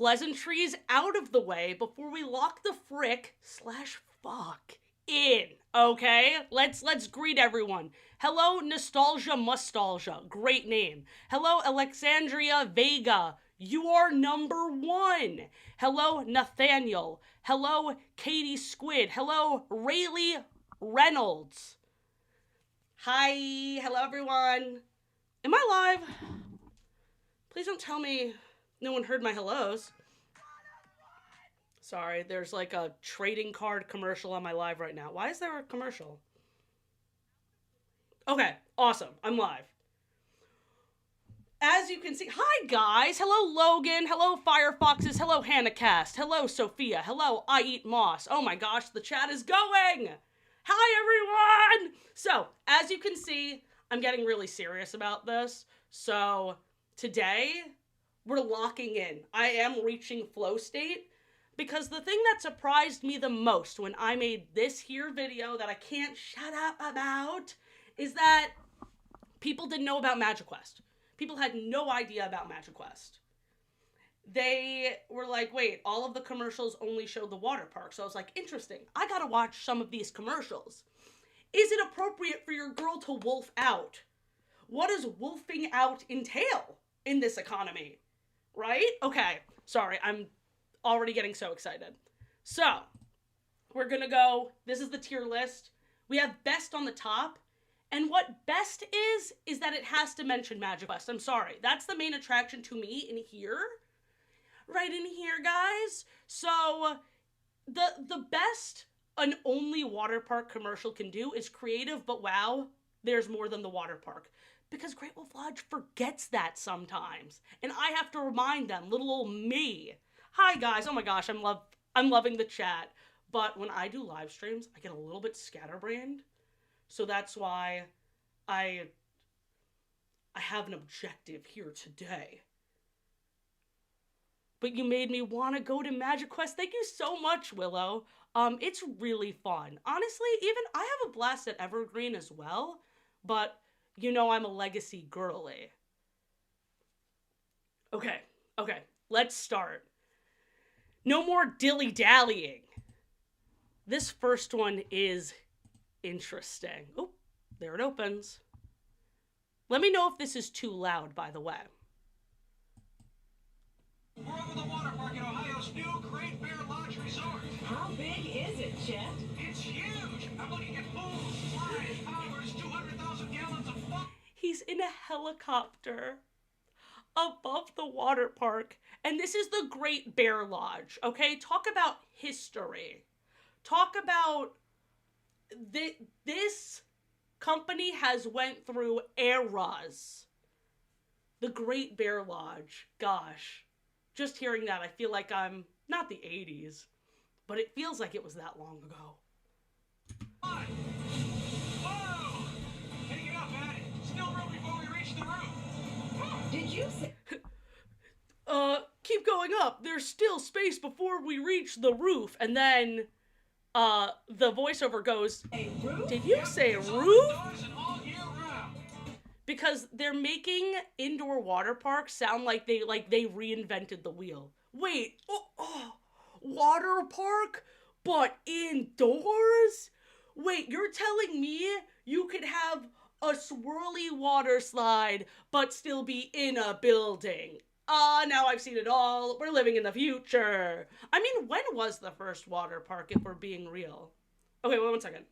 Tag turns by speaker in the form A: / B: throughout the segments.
A: pleasantries out of the way before we lock the frick/fuck in, okay? Let's greet everyone. Hello, Nostalgia Mustalgia. Great name. Hello, Alexandria Vega. You are number 1. Hello, Nathaniel. Hello, Katie Squid. Hello, Rayleigh Reynolds. Hi. Hello, everyone. Am I live? Please don't tell me no one heard my hellos. Sorry, there's like a trading card commercial on my live right now. Why is there a commercial? Okay, awesome. I'm live. As you can see, hi guys. Hello Logan. Hello Firefoxes. Hello HannahCast. Hello Sophia. Hello I Eat Moss. Oh my gosh, the chat is going. Hi everyone. So, as you can see, I'm getting really serious about this. So, today, we're locking in. I am reaching flow state. Because the thing that surprised me the most when I made this here video that I can't shut up about is that people didn't know about MagicQuest. People had no idea about MagicQuest. They were like, wait, all of the commercials only show the water park. So I was like, interesting. I gotta watch some of these commercials. Is it appropriate for your girl to wolf out? What does wolfing out entail in this economy? Right? Okay, sorry, I'm already getting so excited. So, we're gonna go, this is the tier list. We have best on the top, and what best is that it has to mention MagicQuest. I'm sorry, that's the main attraction to me in here. Right in here, guys. So, the best an only water park commercial can do is creative, but wow, there's more than the water park. Because Great Wolf Lodge forgets that sometimes. And I have to remind them, little old me. Hi guys, oh my gosh, I'm loving the chat. But when I do live streams, I get a little bit scatterbrained. So that's why I have an objective here today. But you made me want to go to MagicQuest. Thank you so much, Willow. It's really fun. Honestly, even I have a blast at Evergreen as well. But you know I'm a legacy girly. Okay, let's start. No more dilly-dallying. This first one is interesting. Oh, there it opens. Let me know if this is too loud, by the way.
B: We're over the water park at Ohio's new Great Bear Lodge Resort.
C: How big is it, Chet?
B: It's huge. I'm looking at pools, slides, towers, 200,000 gallons of fun.
A: He's in a helicopter above the water park. And this is the Great Bear Lodge, okay? Talk about history. Talk about this company has went through eras. The Great Bear Lodge, gosh. Just hearing that, I feel like I'm, not the 80s, but it feels like it was that long ago.
B: Whoa! Take it up, Matt. Still room before we reach the roof.
C: Did you say...
A: Keep going up. There's still space before we reach the roof. And then, the voiceover goes, did you say roof? Because they're making indoor water parks sound like they reinvented the wheel. Wait, water park, but indoors? Wait, you're telling me you could have a swirly water slide, but still be in a building? Now I've seen it all. We're living in the future. I mean, when was the first water park, if we're being real? Okay, wait one second.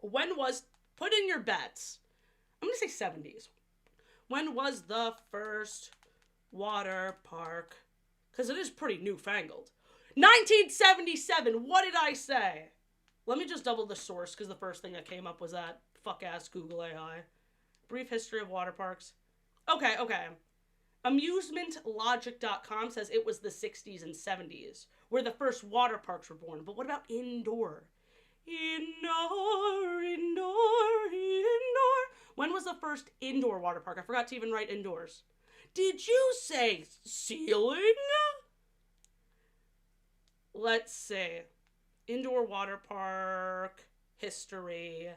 A: When was, put in your bets. I'm gonna say 70s. When was the first water park? Because it is pretty newfangled. 1977, what did I say? Let me just double the source, because the first thing that came up was that fuck-ass Google AI. Brief history of water parks. Okay. AmusementLogic.com says it was the 60s and 70s, where the first water parks were born. But what about indoor? Indoor. When was the first indoor water park? I forgot to even write indoors. Did you say ceiling? Let's see. Indoor water park history.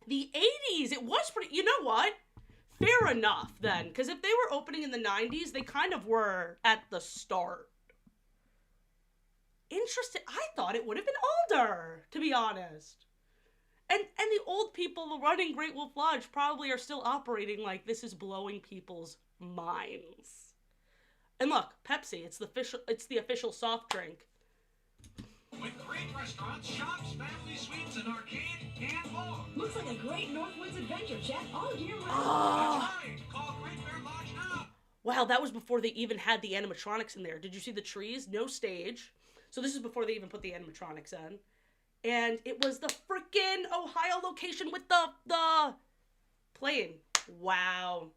A: The 80s. It was pretty... You know what? fair enough then, because if they were opening in the 90s, they kind of were at the start. Interesting. I thought it would have been older, to be honest. And the old people running Great Wolf Lodge probably are still operating like this is blowing people's minds. And look, Pepsi, it's the official soft drink.
B: With great restaurants, shops, family suites, an arcade, and more.
C: Looks like a great Northwoods adventure, Chet, all year round.
A: Oh.
B: That's right. Call Great Bear Lodge now.
A: Wow, that was before they even had the animatronics in there. Did you see the trees? No stage. So this is before they even put the animatronics in. And it was the freaking Ohio location with the plane. Wow.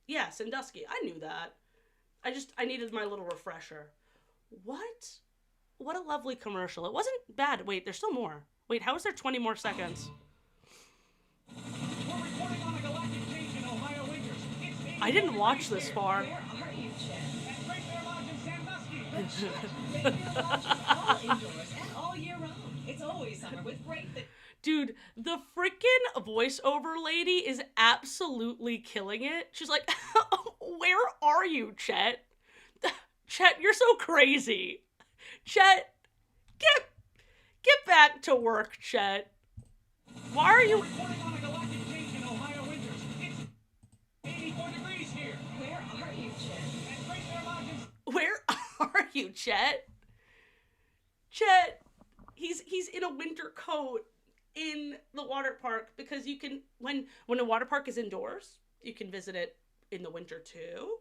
A: Yeah, Sandusky. I knew that. I needed my little refresher. What? What a lovely commercial. It wasn't bad. Wait, there's still more. Wait, how is there 20 more seconds?
B: We're reporting on a galactic change in Ohio winters. It's
A: I didn't watch this far.
C: Where are you, Chet?
B: at Great Bear Lodge in Sandusky.
C: Great Bear Lodge is all indoors and all year round. It's always summer with great things.
A: Dude, the freaking voiceover lady is absolutely killing it. She's like, where are you, Chet? Chet, you're so crazy. Chet, get back to work, Chet. Why are you...
B: Reporting on a galactic change in Ohio winters. It's 84 degrees here.
C: Where are you, Chet?
B: At Great Bear Lodge in
A: Where are you, Chet? Chet, he's in a winter coat in the water park because you can, when a water park is indoors, you can visit it in the winter too.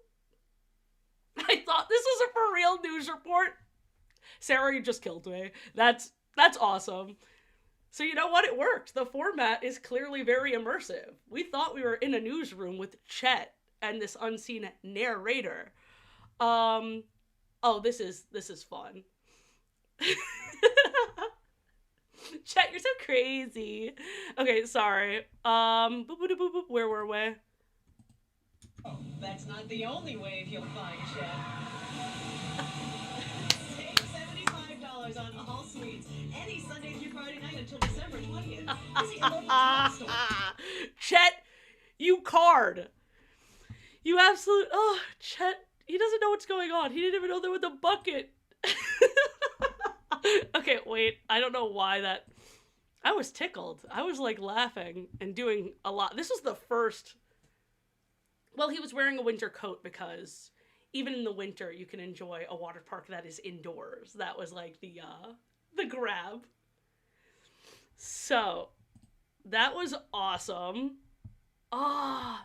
A: I thought this was a for real news report. Sarah, you just killed me. That's awesome. So you know what? It worked. The format is clearly very immersive. We thought we were in a newsroom with Chet and this unseen narrator. Oh, this is fun. Chet, you're so crazy. Okay, sorry. Boop, boop, boop, boop. Where were we?
C: Oh, that's not the only wave you'll find, Chet. Save $75 on all suites any Sunday through Friday night until December 20th. Visit your local drug store.
A: Chet, you card. You absolute... Oh, Chet, he doesn't know what's going on. He didn't even know there was a bucket. Okay, wait. I don't know why that... I was tickled. I was, like, laughing and doing a lot. This was the first... Well, he was wearing a winter coat because even in the winter, you can enjoy a water park that is indoors. That was, like, the grab. So, that was awesome. I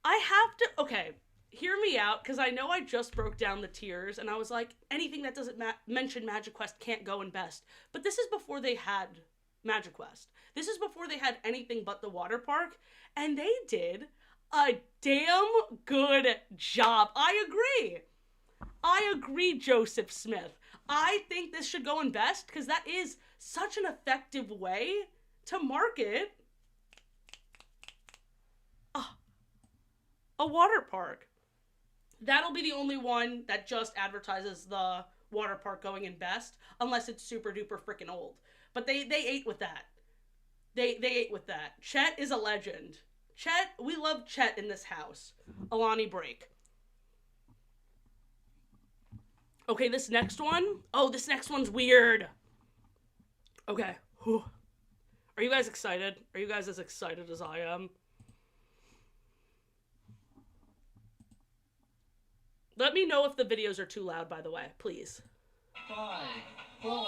A: have to... Okay, hear me out, because I know I just broke down the tiers, and I was like, anything that doesn't mention MagicQuest can't go in best. But this is before they had MagicQuest. This is before they had anything but the water park, and they did a damn good job. I agree, Joseph Smith. I think this should go in best, because that is such an effective way to market a water park. That'll be the only one that just advertises the water park going in best, unless it's super duper freaking old. But they ate with that. They ate with that. Chet is a legend. Chet, we love Chet in this house. Alani break. Okay, this next one. Oh, this next one's weird. Okay. Whew. Are you guys excited? Are you guys as excited as I am? Let me know if the videos are too loud, by the way, please.
B: 5, 4,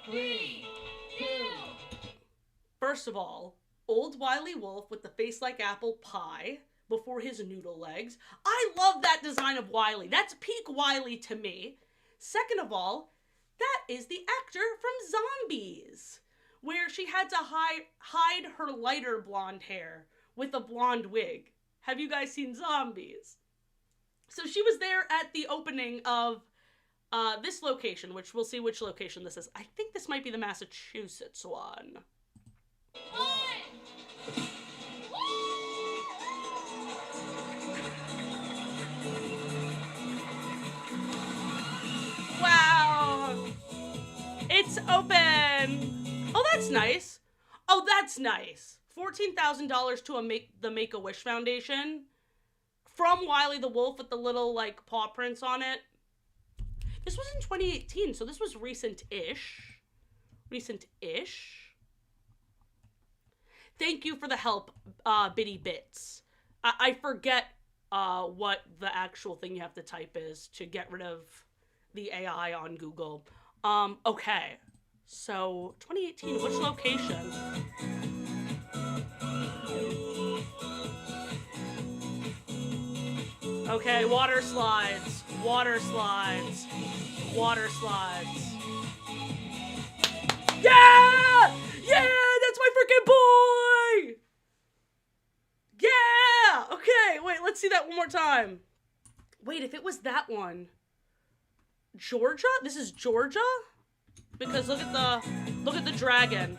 B: 3, 2.
A: First of all, old Wily Wolf with the face like apple pie before his noodle legs. I love that design of Wily. That's peak Wily to me. Second of all, that is the actor from Zombies, where she had to hide her lighter blonde hair with a blonde wig. Have you guys seen Zombies? So she was there at the opening of this location, which we'll see which location this is. I think this might be the Massachusetts one. Wow! It's open! Oh, that's nice. Oh, that's nice. $14,000 to the Make-A-Wish Foundation. from Wile E. the Wolf with the little, like, paw prints on it. This was in 2018, so this was recent-ish. Recent-ish. Thank you for the help, Bitty Bits. I forget what the actual thing you have to type is to get rid of the AI on Google. Okay. So, 2018, which location? Okay, water slides. Water slides. Water slides. Yeah! Yeah! That's my freaking boy! Yeah! Okay, wait, let's see that one more time. Wait, if it was that one. Georgia? This is Georgia? Because look at the dragon.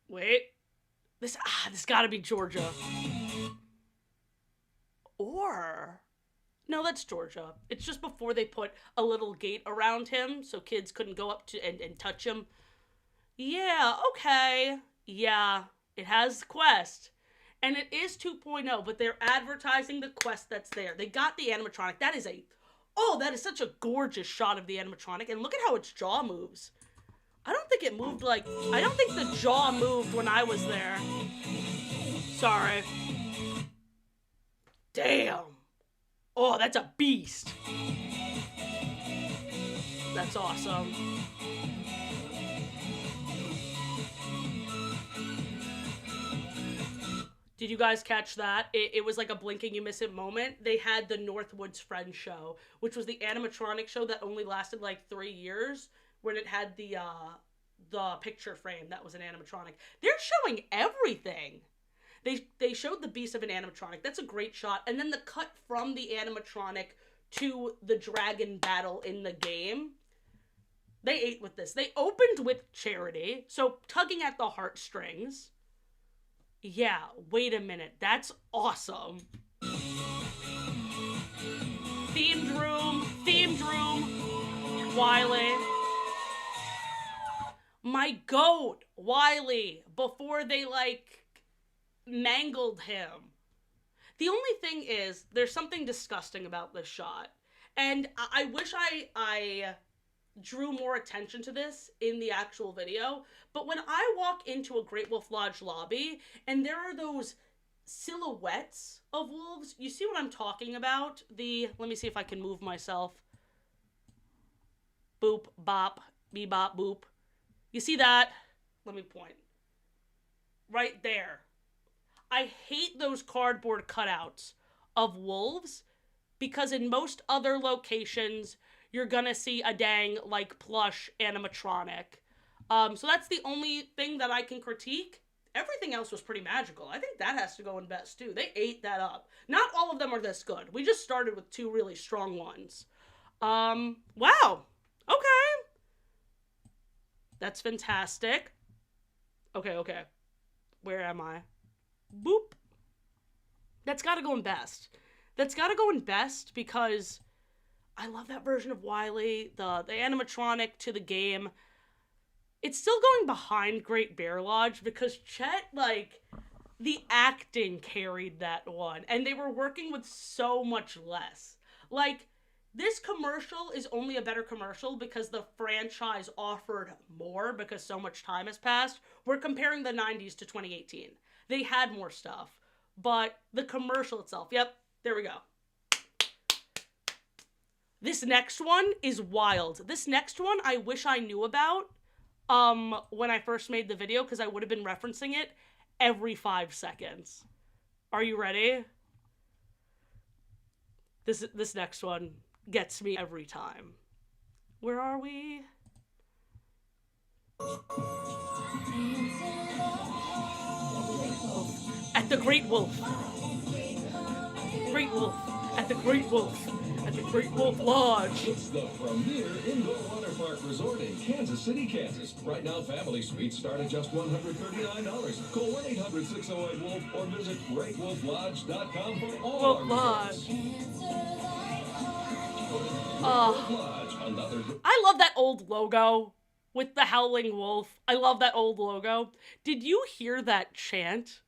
A: Wait. This gotta be Georgia. Or no, that's Georgia. It's just before they put a little gate around him so kids couldn't go up to and touch him. Yeah, okay. Yeah, it has Quest. And it is 2.0, but they're advertising the Quest that's there. They got the animatronic. That is such a gorgeous shot of the animatronic. And look at how its jaw moves. I don't think the jaw moved when I was there. Sorry. Damn. Oh, that's a beast. That's awesome. Did you guys catch that? It was like a blinking you miss it moment. They had the Northwoods Friends show, which was the animatronic show that only lasted like 3 years, when it had the picture frame that was an animatronic. They're showing everything. They showed the beast of an animatronic. That's a great shot. And then the cut from the animatronic to the dragon battle in the game. They ate with this. They opened with charity, so tugging at the heartstrings. Yeah, wait a minute. That's awesome. Themed room. Wile E. My goat, Wile E, before they, like, mangled him. The only thing is, there's something disgusting about this shot. And I wish I drew more attention to this in the actual video, but when I walk into a Great Wolf Lodge lobby and there are those silhouettes of wolves, you see what I'm talking about? Let me see if I can move myself. Boop, bop, bebop, boop. You see that? Let me point. Right there. I hate those cardboard cutouts of wolves because in most other locations, you're gonna see a dang, like, plush animatronic. So that's the only thing that I can critique. Everything else was pretty magical. I think that has to go in best, too. They ate that up. Not all of them are this good. We just started with 2 really strong ones. Wow. Okay. That's fantastic. Okay. Where am I? Boop. That's gotta go in best. That's gotta go in best because I love that version of Wile E, the animatronic to the game. It's still going behind Great Bear Lodge because Chet, like, the acting carried that one. And they were working with so much less. Like, this commercial is only a better commercial because the franchise offered more because so much time has passed. We're comparing the 90s to 2018. They had more stuff. But the commercial itself, yep, there we go. This next one is wild. This next one I wish I knew about when I first made the video because I would have been referencing it every 5 seconds. Are you ready? This next one gets me every time. Where are we? At the Great Wolf. Great Wolf. At the Great Wolf. At the Great Wolf Lodge.
D: It's the premier indoor water park resort in Kansas City, Kansas. Right now, family suites start at just $139. Call 1-800-608-WOLF or visit GreatWolfLodge.com for all
A: Wolf
D: our
A: Lodge.
D: Wolf Lodge, another...
A: I love that old logo. with the howling wolf. I love that old logo. Did you hear that chant?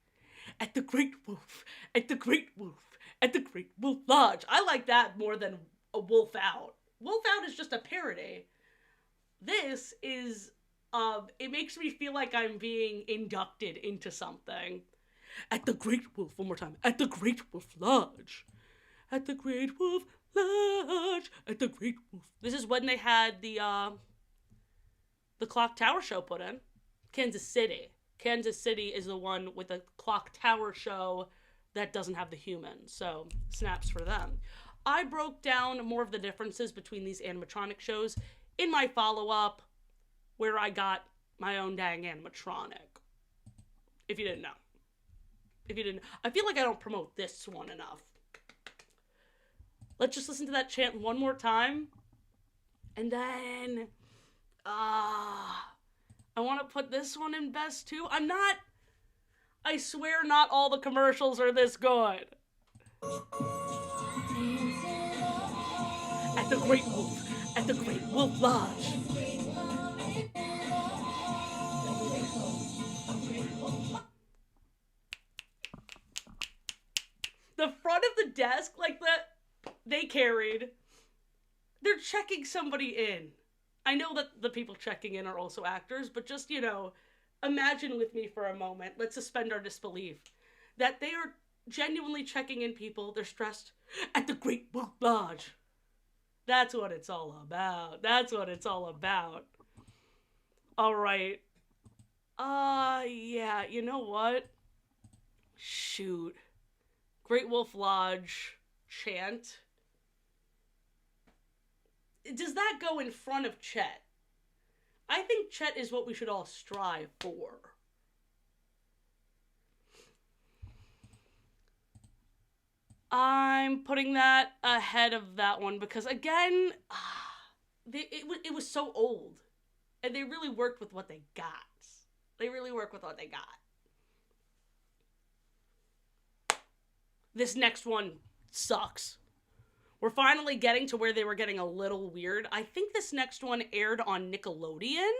A: At the Great Wolf, at the Great Wolf, at the Great Wolf Lodge. I like that more than a Wolf Out. Wolf Out is just a parody. This is, it makes me feel like I'm being inducted into something. At the Great Wolf, one more time. At the Great Wolf Lodge. At the Great Wolf Lodge. At the Great Wolf. This is when they had the clock tower show put in. Kansas City. Kansas City is the one with the clock tower show that doesn't have the humans. So, snaps for them. I broke down more of the differences between these animatronic shows in my follow-up, where I got my own dang animatronic. If you didn't know. If you didn't, I feel like I don't promote this one enough. Let's just listen to that chant one more time. And then, I want to put this one in best too. I swear not all the commercials are this good. At the Great Wolf, at the Great Wolf Lodge. The front of the desk, like they carried, they're checking somebody in. I know that the people checking in are also actors, but just, imagine with me for a moment. Let's suspend our disbelief. That they are genuinely checking in people. They're stressed at the Great Wolf Lodge. That's what it's all about. That's what it's all about. All right. Yeah, you know what? Shoot. Great Wolf Lodge chant. Does that go in front of Chet? I think Chet is what we should all strive for. I'm putting that ahead of that one because, again, it was so old. And they really worked with what they got. They really worked with what they got. This next one sucks. We're finally getting to where they were getting a little weird. I think this next one aired on Nickelodeon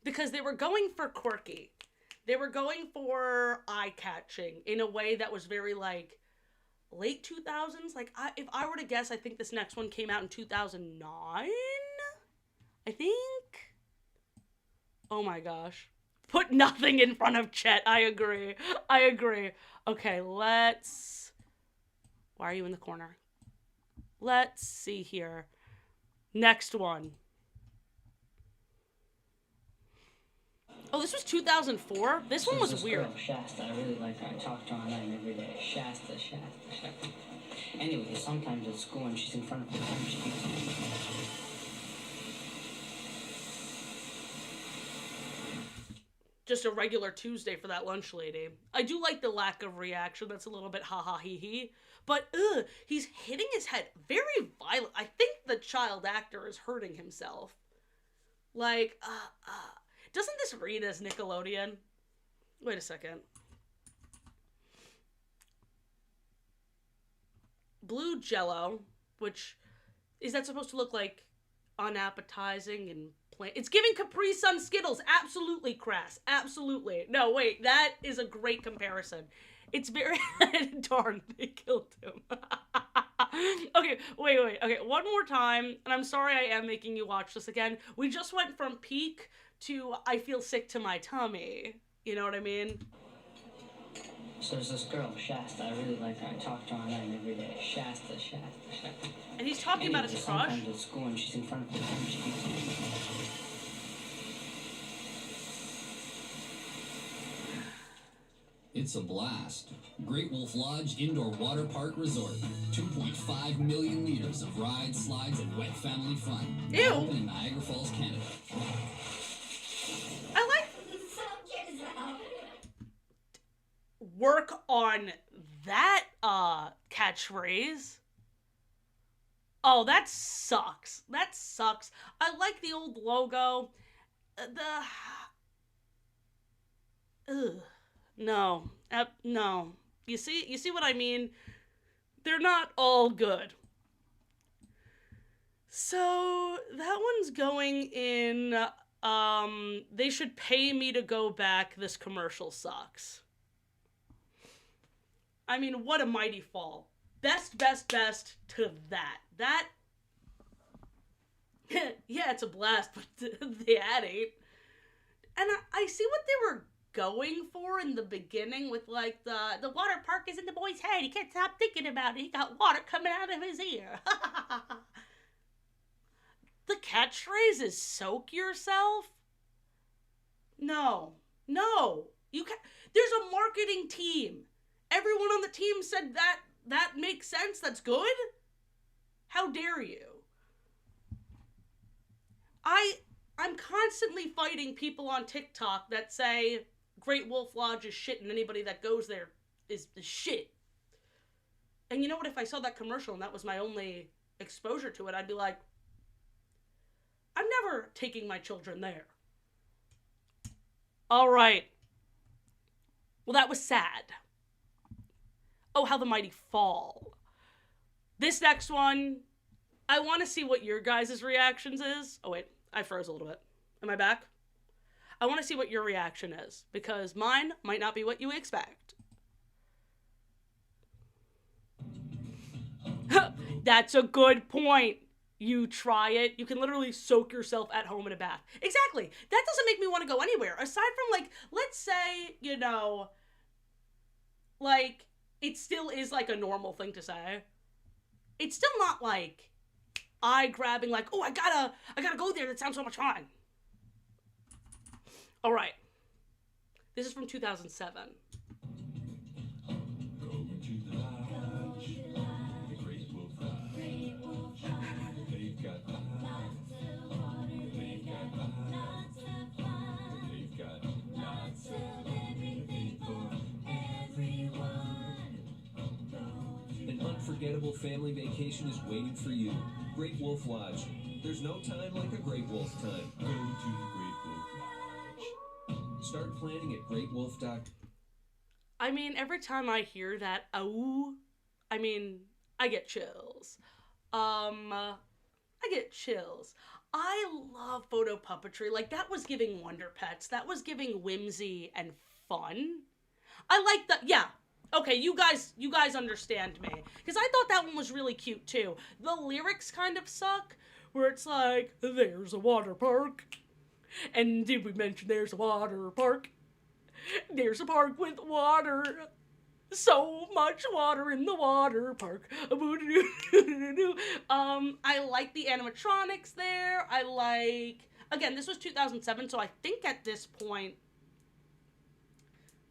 A: because they were going for quirky. They were going for eye-catching in a way that was very, like, late 2000s. Like, if I were to guess, I think this next one came out in 2009? I think? Oh my gosh. Put nothing in front of Chet. I agree. Okay, let's... Why are you in the corner? Let's see here. Next one. Oh, this was 2004? This one was weird.
E: Girl, Shasta, I really like her. I talk to her online every day. Shasta. Anyway, sometimes at school when she's in front of the camera, she keeps...
A: Just a regular Tuesday for that lunch lady. I do like the lack of reaction. That's a little bit ha-ha hee-hee. But, he's hitting his head very violent. I think the child actor is hurting himself. Like, doesn't this read as Nickelodeon? Wait a second. Blue Jello, which, is that supposed to look like unappetizing and plain? It's giving Capri Sun Skittles. Absolutely, crass. Absolutely. No, wait, that is a great comparison. It's very... Darn, they killed him. Okay, wait. Okay, one more time. And I'm sorry I am making you watch this again. We just went from peak to I feel sick to my tummy. You know what I mean?
E: So there's this girl, Shasta. I really like her. I talk to her online every day. Shasta.
A: And he's talking about his crush.
E: Sometimes at school when she's in front of the camera, she keeps...
F: It's a blast. Great Wolf Lodge Indoor Water Park Resort. 2.5 million liters of rides, slides, and wet family fun.
A: Ew.
F: Open in Niagara Falls, Canada.
A: I like... Work on that, catchphrase. Oh, that sucks. I like the old logo. No. No. You see what I mean? They're not all good. So, that one's going in, They should pay me to go back. This commercial sucks. I mean, what a mighty fall. Best to that. That, yeah, it's a blast, but the ad ain't. And I see what they were going for in the beginning with, like, the water park is in the boy's head. He can't stop thinking about it. He got water coming out of his ear. The catchphrase is soak yourself? No. You can't. There's a marketing team. Everyone on the team said that makes sense. That's good. How dare you? I'm constantly fighting people on TikTok that say Great Wolf Lodge is shit and anybody that goes there is shit. And you know what? If I saw that commercial and that was my only exposure to it, I'd be like, I'm never taking my children there. All right. Well, that was sad. Oh, how the mighty fall. This next one, I want to see what your guys' reactions is. Oh, wait. I froze a little bit. Am I back? I want to see what your reaction is, because mine might not be what you expect. That's a good point. You try it. You can literally soak yourself at home in a bath. Exactly. That doesn't make me want to go anywhere. Aside from, like, let's say, you know, like, it still is, like, a normal thing to say. It's still not, like, eye-grabbing, like, oh, I gotta go there. That sounds so much fun. All right. This is from 2007.
D: An unforgettable family vacation is waiting for you. Great Wolf Lodge. There's no time like a Great Wolf time. Go to Great Wolf Lodge. Start planning at greatwolf.com.
A: I mean, every time I hear that, oh, I mean, I get chills. I get chills. I love photo puppetry. Like, that was giving Wonder Pets. That was giving whimsy and fun. I like that. Yeah. Okay, you guys understand me. Because I thought that one was really cute, too. The lyrics kind of suck, where it's like, there's a water park. And did we mention there's a water park? There's a park with water. So much water in the water park. I like the animatronics there. I like... Again, this was 2007, so I think at this point...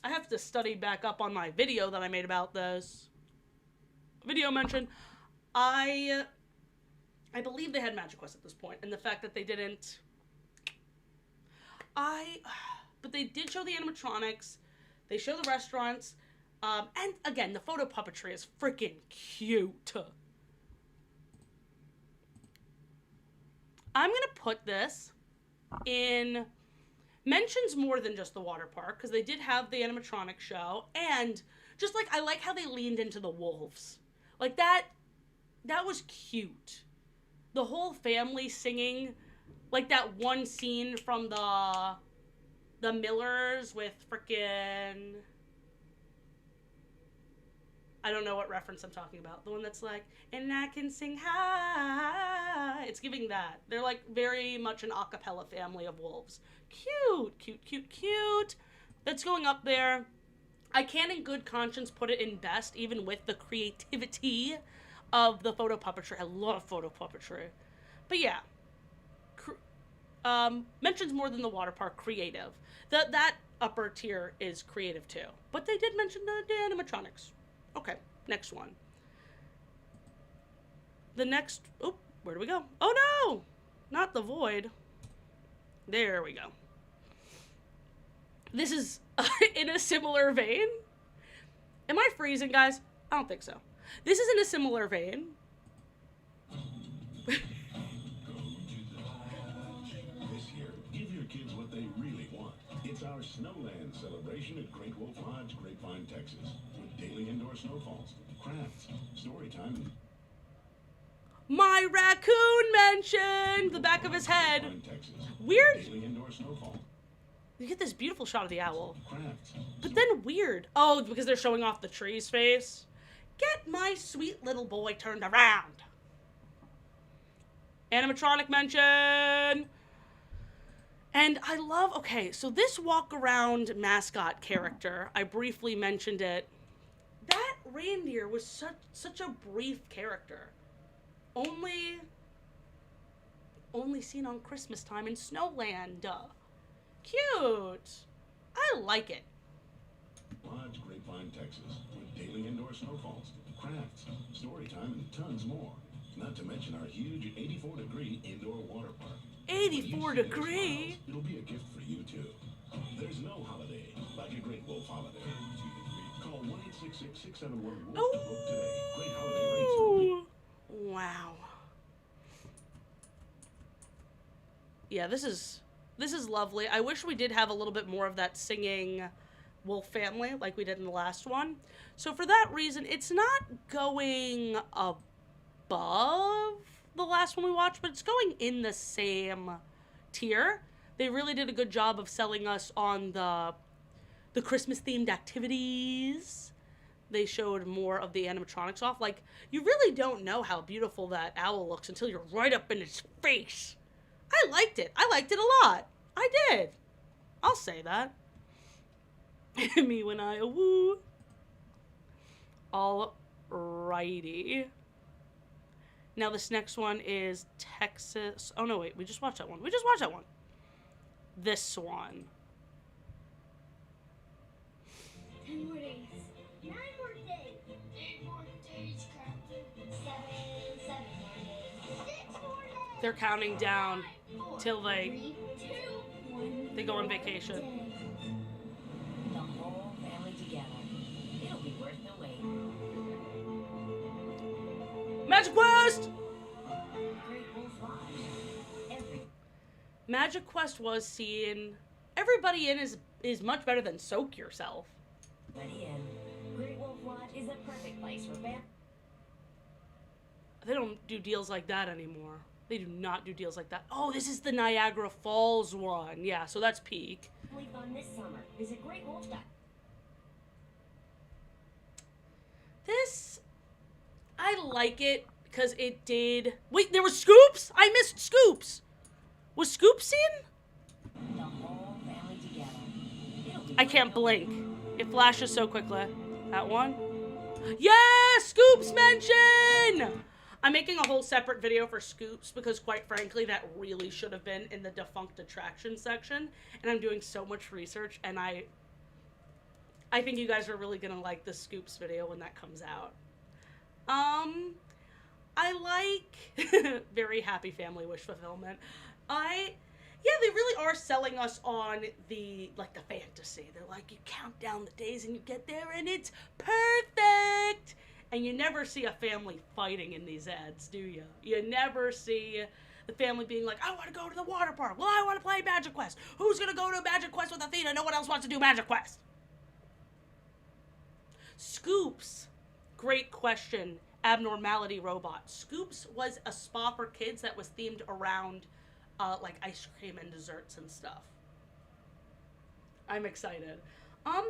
A: I have to study back up on my video that I made about this. Video mention. I believe they had MagicQuest at this point, and the fact that they didn't... But they did show the animatronics. They show the restaurants. And again, the photo puppetry is freaking cute. I'm going to put this in mentions more than just the water park, because they did have the animatronic show. And just like, I like how they leaned into the wolves. Like that was cute. The whole family singing, like that one scene from the Millers with frickin'... I don't know what reference I'm talking about. The one that's like, and I can sing high. It's giving that. They're like very much an a cappella family of wolves. Cute. That's going up there. I can in good conscience put it in best, even with the creativity of the photo puppetry. I love photo puppetry. But yeah. Mentions more than the water park, creative. That upper tier is creative too. But they did mention the animatronics. Okay, next one. The next... Oh, where do we go? Oh, no! Not the void. There we go. This is in a similar vein. Am I freezing, guys? I don't think so. This is in a similar vein.
G: This year, give your kids what they really want. It's our Snowland celebration at Great Wolf Lodge, Grapevine, Texas. With daily indoor snowfalls, crafts, story time,
A: My raccoon mentioned the back of his head.
G: Grapevine, Texas.
A: Weird.
G: Daily indoor snowfall.
A: You get this beautiful shot of the owl.
G: Crafts.
A: But then weird. Oh, because they're showing off the tree's face. Get my sweet little boy turned around. Animatronic mention. And I love, okay, so this walk around mascot character, I briefly mentioned it. That reindeer was such a brief character. Only seen on Christmas time in Snowland. Cute. I like it.
G: Lodge, Grapevine, Texas, with daily indoor snowfalls, crafts, story time, and tons more. Not to mention our huge 84-degree indoor water park.
A: 84 degree.
G: It'll be a gift for you too. There's no holiday like a Great Wolf holiday. Call 1-866-671-WOLF to book today. Great holiday rates only.
A: Wow. Yeah, this is lovely. I wish we did have a little bit more of that singing wolf family like we did in the last one. So for that reason, it's not going above the last one we watched, but it's going in the same tier. They really did a good job of selling us on the Christmas themed activities. They showed more of the animatronics off. Like, you really don't know how beautiful that owl looks until you're right up in its face. I liked it. I liked it a lot. I did. I'll say that. Me when I woo. Alrighty. Now this next one is Texas. Oh no, wait, we just watched that one. This one.
H: 10 more days. 9 more days. 8 more days, Captain. 7 more days. 6 more days.
A: They're counting down
H: 5, 4,
A: till they
H: 3, 2, 1.
A: go on vacation.
E: The whole family together. It'll be worth the wait.
A: MagicQuest!
E: Great Wolf Lodge.
A: MagicQuest was seen. Everybody in is much better than Soak Yourself.
E: Everybody in. Great Wolf Lodge is a perfect place for family.
A: They don't do deals like that anymore. They do not do deals like that. Oh, this is the Niagara Falls one. Yeah, so that's peak.
E: Fun this summer. Visit Great Wolf.
A: This, I like it because it did. Wait, there was Scoops? I missed Scoops. Was Scoops in?
E: The whole family together. It'll be
A: I can't blink. It flashes so quickly. That one? Yeah, Scoops mention! I'm making a whole separate video for Scoops because, quite frankly, that really should have been in the defunct attraction section. And I'm doing so much research, and I think you guys are really gonna like the Scoops video when that comes out. I like very happy family wish fulfillment. Yeah, they really are selling us on the fantasy. They're like, you count down the days and you get there and it's perfect. And you never see a family fighting in these ads, do you? You never see the family being like, I want to go to the water park. Well, I want to play MagicQuest. Who's going to go to MagicQuest with Athena? No one else wants to do MagicQuest. Scoops. Great question. Abnormality Robot. Scoops was a spa for kids that was themed around like ice cream and desserts and stuff. I'm excited. I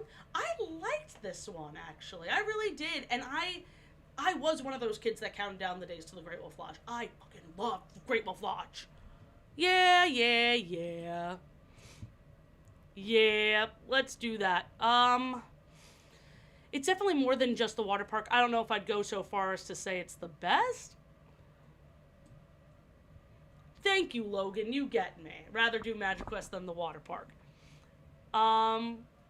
A: liked this one, actually. I really did. And I was one of those kids that counted down the days to the Great Wolf Lodge. I fucking love Great Wolf Lodge. Yeah. Yeah, let's do that. It's definitely more than just the water park. I don't know if I'd go so far as to say it's the best. Thank you, Logan. You get me. Rather do MagicQuest than the water park.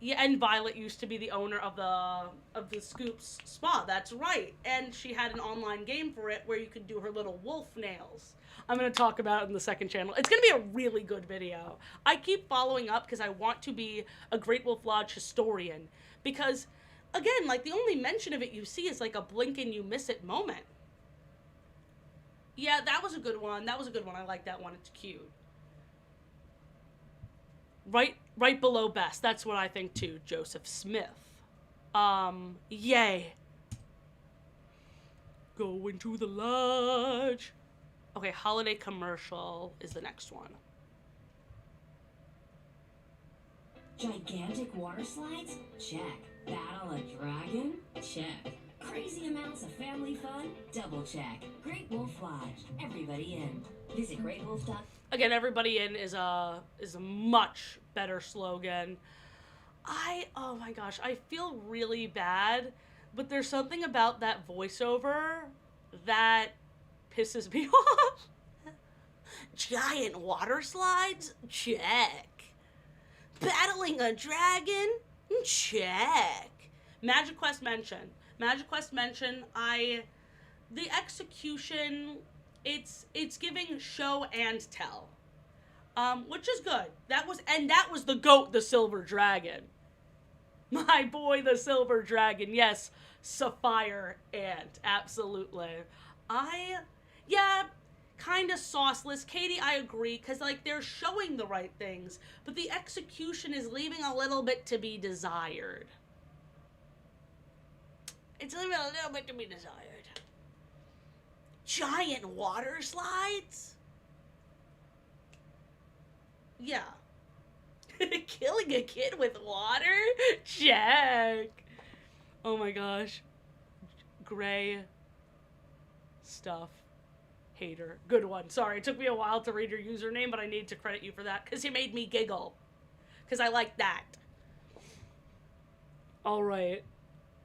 A: Yeah, and Violet used to be the owner of the Scoops Spa. That's right. And she had an online game for it where you could do her little wolf nails. I'm going to talk about it in the second channel. It's going to be a really good video. I keep following up because I want to be a Great Wolf Lodge historian. Because, again, like, the only mention of it you see is like a blink and you miss it moment. Yeah, that was a good one. I like that one. It's cute. Right below best. That's what I think too. Joseph Smith. Yay. Go into the lodge. Okay, holiday commercial is the next one.
I: Gigantic water slides? Check. Battle a dragon? Check. Crazy amounts of family fun? Double check. Great Wolf Lodge. Everybody in. Visit greatwolf.com.
A: Again, everybody in is a much better slogan. Oh my gosh, I feel really bad, but there's something about that voiceover that pisses me off. Giant water slides? Check. Battling a dragon? Check. MagicQuest mention. MagicQuest mention, the execution, it's giving show and tell. Which is good. That was the GOAT, the silver dragon. My boy, the silver dragon. Yes, Sapphire Ant. Absolutely. Kind of sauceless. Katie, I agree, because, like, they're showing the right things, but the execution is leaving a little bit to be desired. It's leaving a little bit to be desired. Giant water slides? Yeah. Killing a kid with water? Check. Oh my gosh. Gray stuff. Hater. Good one. Sorry, it took me a while to read your username, but I need to credit you for that because you made me giggle. Because I like that. Alright.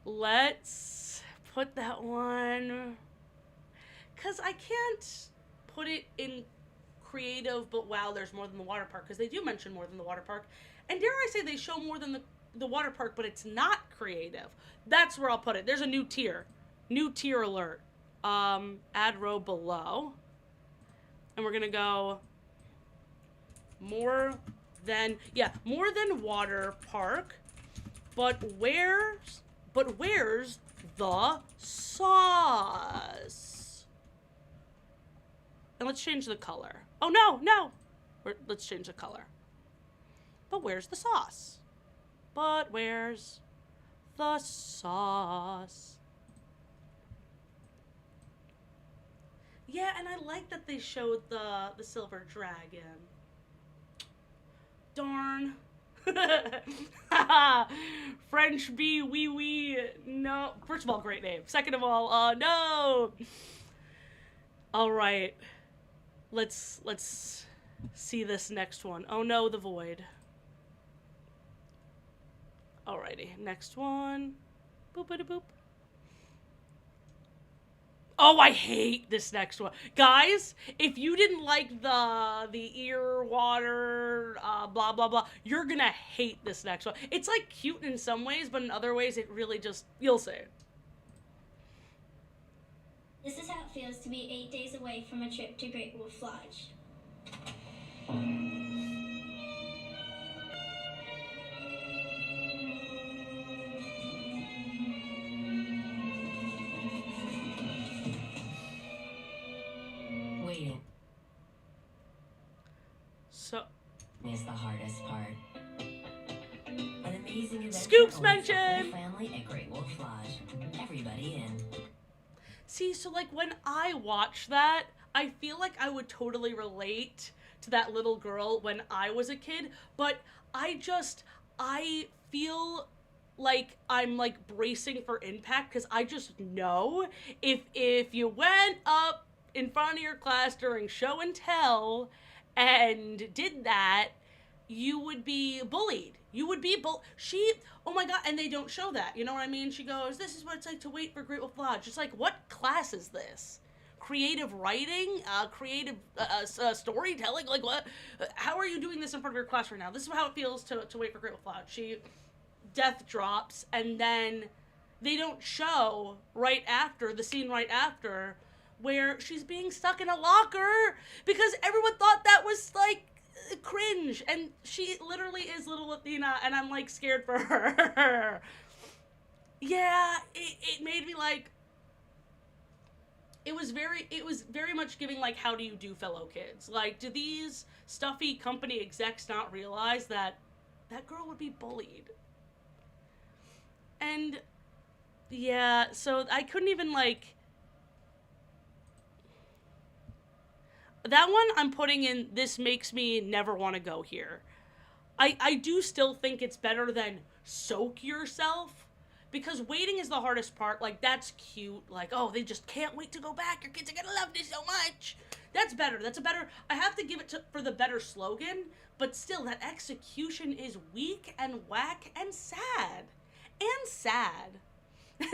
A: Let's put that one. Because I can't put it in creative, but wow, there's more than the water park. Because they do mention more than the water park. And dare I say they show more than the water park, but it's not creative. That's where I'll put it. There's a new tier. New tier alert. Add row below. And we're gonna go more than water park. But where's the sauce? And let's change the color. Oh no. Let's change the color. But where's the sauce? But where's the sauce? Yeah, and I like that they showed the silver dragon. Darn. French bee wee wee. No. First of all, great name. Second of all, no. All right. Let's see this next one. Oh no, the void. Alrighty, next one. Boop-a-da-boop. Oh, I hate this next one. Guys, if you didn't like the ear water, blah, blah, blah, you're gonna hate this next one. It's, like, cute in some ways, but in other ways, it really just, you'll see.
H: This is how it feels to be 8 days away from a trip to Great Wolf Lodge.
I: Waiting
A: So,
I: is the hardest part. An amazing adventure
A: Scoops
I: awaits the
A: mention!
I: whole family at Great Wolf Lodge. Everybody in.
A: see, so, like, when I watch that, I feel like I would totally relate to that little girl when I was a kid, but I feel like I'm, like, bracing for impact, because I just know if you went up in front of your class during show and tell and did that, you would be bullied. You would be oh my god, and they don't show that, you know what I mean? She goes, this is what it's like to wait for Great Wolf Lodge. It's like, what class is this? Creative writing? Creative storytelling? Like, what? How are you doing this in front of your class right now? This is how it feels to wait for Great Wolf Lodge. Death drops, and then they don't show the scene right after, where she's being stuck in a locker because everyone thought that was, like, cringe, and she literally is little Athena, and I'm, like, scared for her. Yeah, it made me, like, it was very much giving, like, how do you do, fellow kids? Like, do these stuffy company execs not realize that that girl would be bullied? And yeah, so I couldn't even, like, That one I'm putting in, this makes me never want to go here. I do still think it's better than soak yourself, because waiting is the hardest part. Like, that's cute. Like, oh, they just can't wait to go back. Your kids are gonna love this so much. That's better. That's a better, I have to give it for the better slogan, but still, that execution is weak and whack and sad. And sad.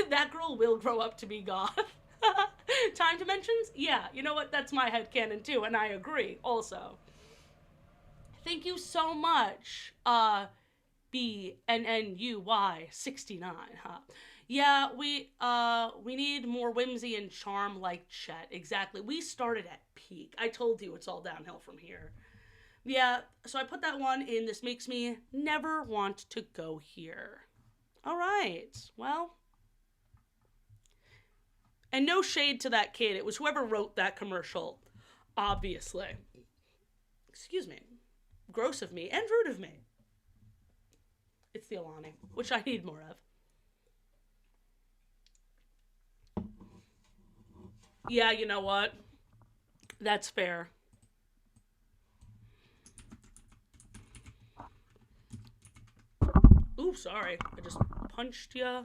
A: That girl will grow up to be goth. Time dimensions? Yeah, you know what? That's my headcanon too, and I agree also. Thank you so much, BNNUY69, huh? Yeah, we need more whimsy and charm like Chet. Exactly. We started at peak. I told you it's all downhill from here. Yeah, so I put that one in. This makes me never want to go here. All right, well. And no shade to that kid. It was whoever wrote that commercial, obviously. Excuse me. Gross of me and rude of me. It's the Alani, which I need more of. Yeah, you know what? That's fair. Ooh, sorry. I just punched ya.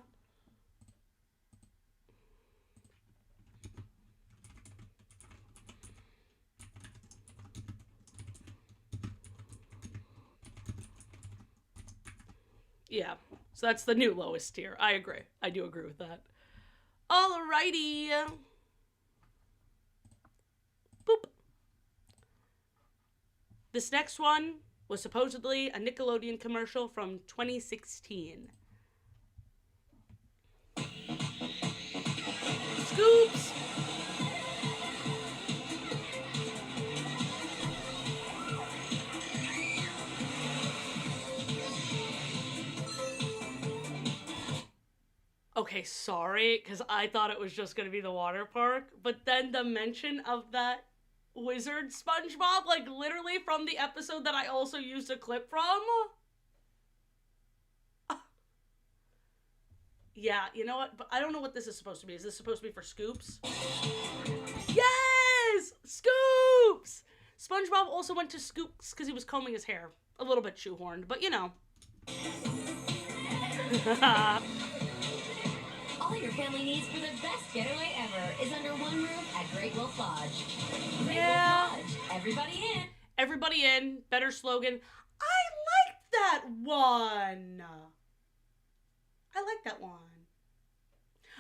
A: Yeah, so that's the new lowest tier. I agree. I do agree with that. Alrighty. Boop. This next one was supposedly a Nickelodeon commercial from 2016. Scoops! Okay, sorry, because I thought it was just going to be the water park, but then the mention of that wizard SpongeBob, like literally from the episode that I also used a clip from. Yeah, you know what? But I don't know what this is supposed to be. Is this supposed to be for Scoops? Yes! Scoops! SpongeBob also went to Scoops because he was combing his hair. A little bit shoehorned, but you know.
I: All your family needs for the best getaway ever is under one roof at Great Wolf Lodge. Great Wolf Lodge. Everybody in.
A: Everybody in. Better slogan. I liked that one. I like that one.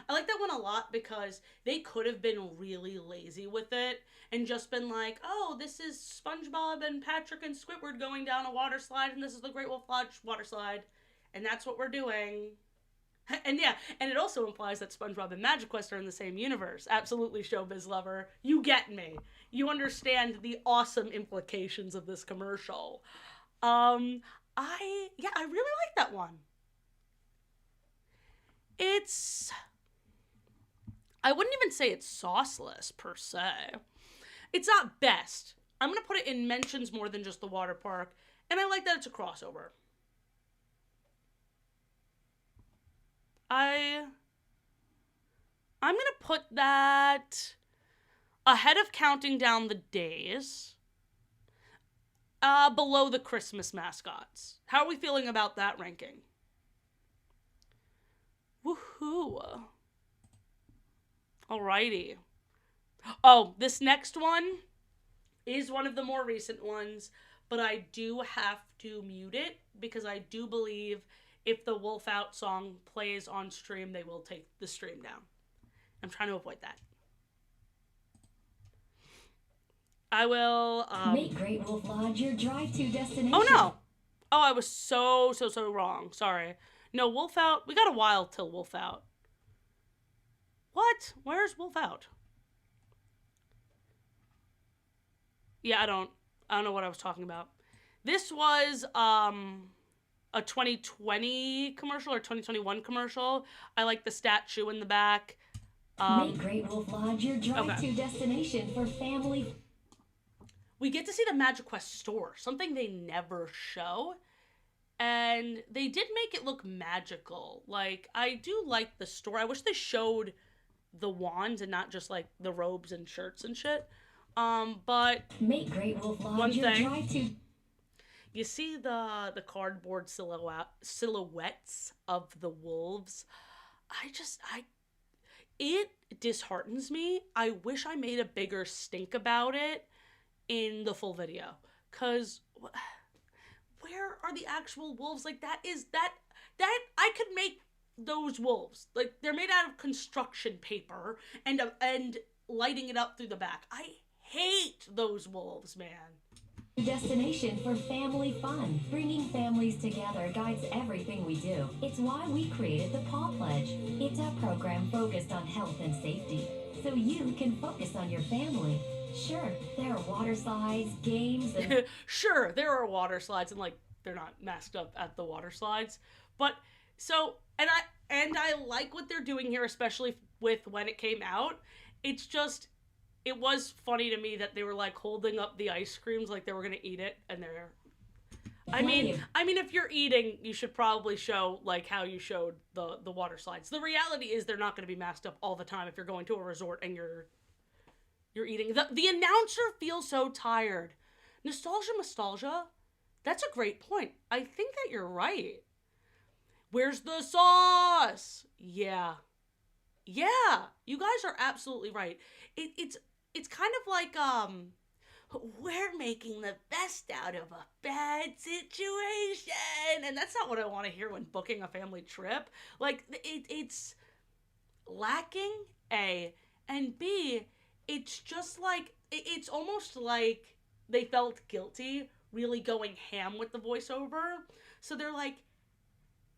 A: I like that one a lot because they could have been really lazy with it and just been like, oh, this is SpongeBob and Patrick and Squidward going down a water slide, and this is the Great Wolf Lodge water slide, and that's what we're doing. And yeah, and it also implies that SpongeBob and MagicQuest are in the same universe. Absolutely, showbiz lover. You get me. You understand the awesome implications of this commercial. I really like that one. I wouldn't even say it's sauceless, per se. It's not best. I'm going to put it in mentions more than just the water park, and I like that it's a crossover. I'm going to put that ahead of Counting Down the Days, below the Christmas mascots. How are we feeling about that ranking? Woohoo. Alrighty. Oh, this next one is one of the more recent ones, but I do have to mute it because I do believe if the Wolf Out song plays on stream, they will take the stream down. I'm trying to avoid that. I will,
I: Make Great Wolf Lodge your drive-to destination.
A: Oh, no. Oh, I was so wrong. Sorry. No, Wolf Out. We got a while till Wolf Out. What? Where's Wolf Out? Yeah, I don't know what I was talking about. This was, a 2020 commercial or 2021 commercial. I like the statue in the back.
I: Make Great Wolf Lodge your drive-to destination for family.
A: We get to see the MagicQuest store, something they never show. And they did make it look magical. Like, I do like the store. I wish they showed the wands and not just, like, the robes and shirts and shit. But
I: Make Great Wolf
A: One
I: Lodge your
A: thing.
I: drive to.
A: you see the cardboard silhouettes of the wolves. It disheartens me. I wish I made a bigger stink about it in the full video. Cause where are the actual wolves? Like that I could make those wolves. Like they're made out of construction paper and lighting it up through the back. I hate those wolves, man.
I: Destination for family fun. Bringing families together guides everything we do. It's why we created the Paw Pledge. It's a program focused on health and safety, so you can focus on your family. Sure, there are water slides, games, and
A: Sure, there are water slides and like they're not masked up at the water slides. But so and I like what they're doing here, especially with when it came out. It's just it was funny to me that they were like holding up the ice creams like they were gonna eat it, and they're. I mean, if you're eating, you should probably show like how you showed the water slides. The reality is they're not gonna be masked up all the time if you're going to a resort and you're eating. The announcer feels so tired. Nostalgia. That's a great point. I think that you're right. Where's the sauce? Yeah, you guys are absolutely right. It's kind of like we're making the best out of a bad situation, and that's not what I want to hear when booking a family trip. Like it's lacking A, and B, it's just like it's almost like they felt guilty really going ham with the voiceover, so they're like.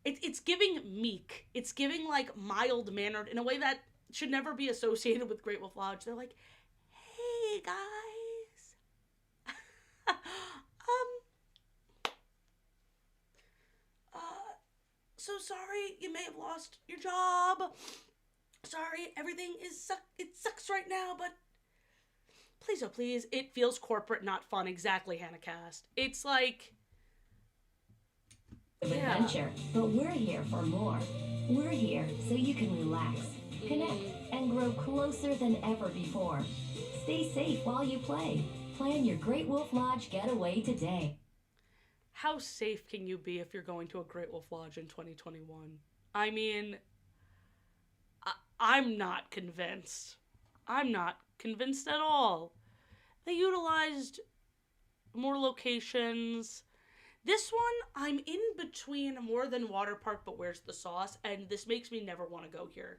A: It's giving meek. It's giving, like, mild-mannered in a way that should never be associated with Great Wolf Lodge. They're like, hey, guys. So sorry you may have lost your job. Sorry, everything it sucks right now, but please, oh please. It feels corporate, not fun. Exactly, Hannah Cast. It's like...
I: adventure, but we're here for more. We're here so you can relax, connect, and grow closer than ever before. Stay safe while you play. Plan your Great Wolf Lodge getaway today.
A: How safe can you be if you're going to a Great Wolf Lodge in 2021? I mean, I'm not convinced. I'm not convinced at all. They utilized more locations. This one, I'm in between more than water park, but where's the sauce? And this makes me never want to go here.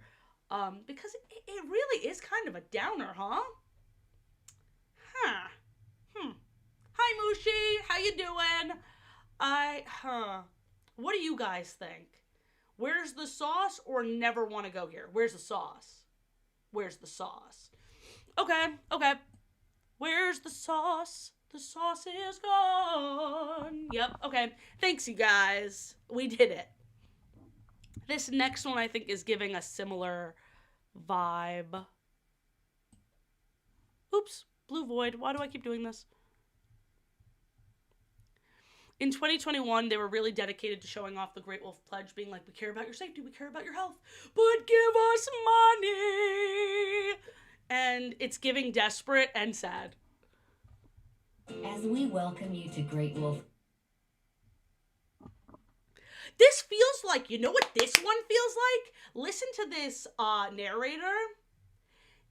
A: Because it really is kind of a downer, huh? Hi, Mooshi. How you doing? What do you guys think? Where's the sauce or never want to go here? Where's the sauce? Where's the sauce? Okay. Where's the sauce? The sauce is gone. Yep, okay. Thanks, you guys. We did it. This next one, I think, is giving a similar vibe. Oops, Blue Void. Why do I keep doing this? In 2021, they were really dedicated to showing off the Great Wolf Pledge, being like, we care about your safety, we care about your health, but give us money! And it's giving desperate and sad.
I: As we welcome you to Great Wolf.
A: This feels like, you know what this one feels like? Listen to this narrator.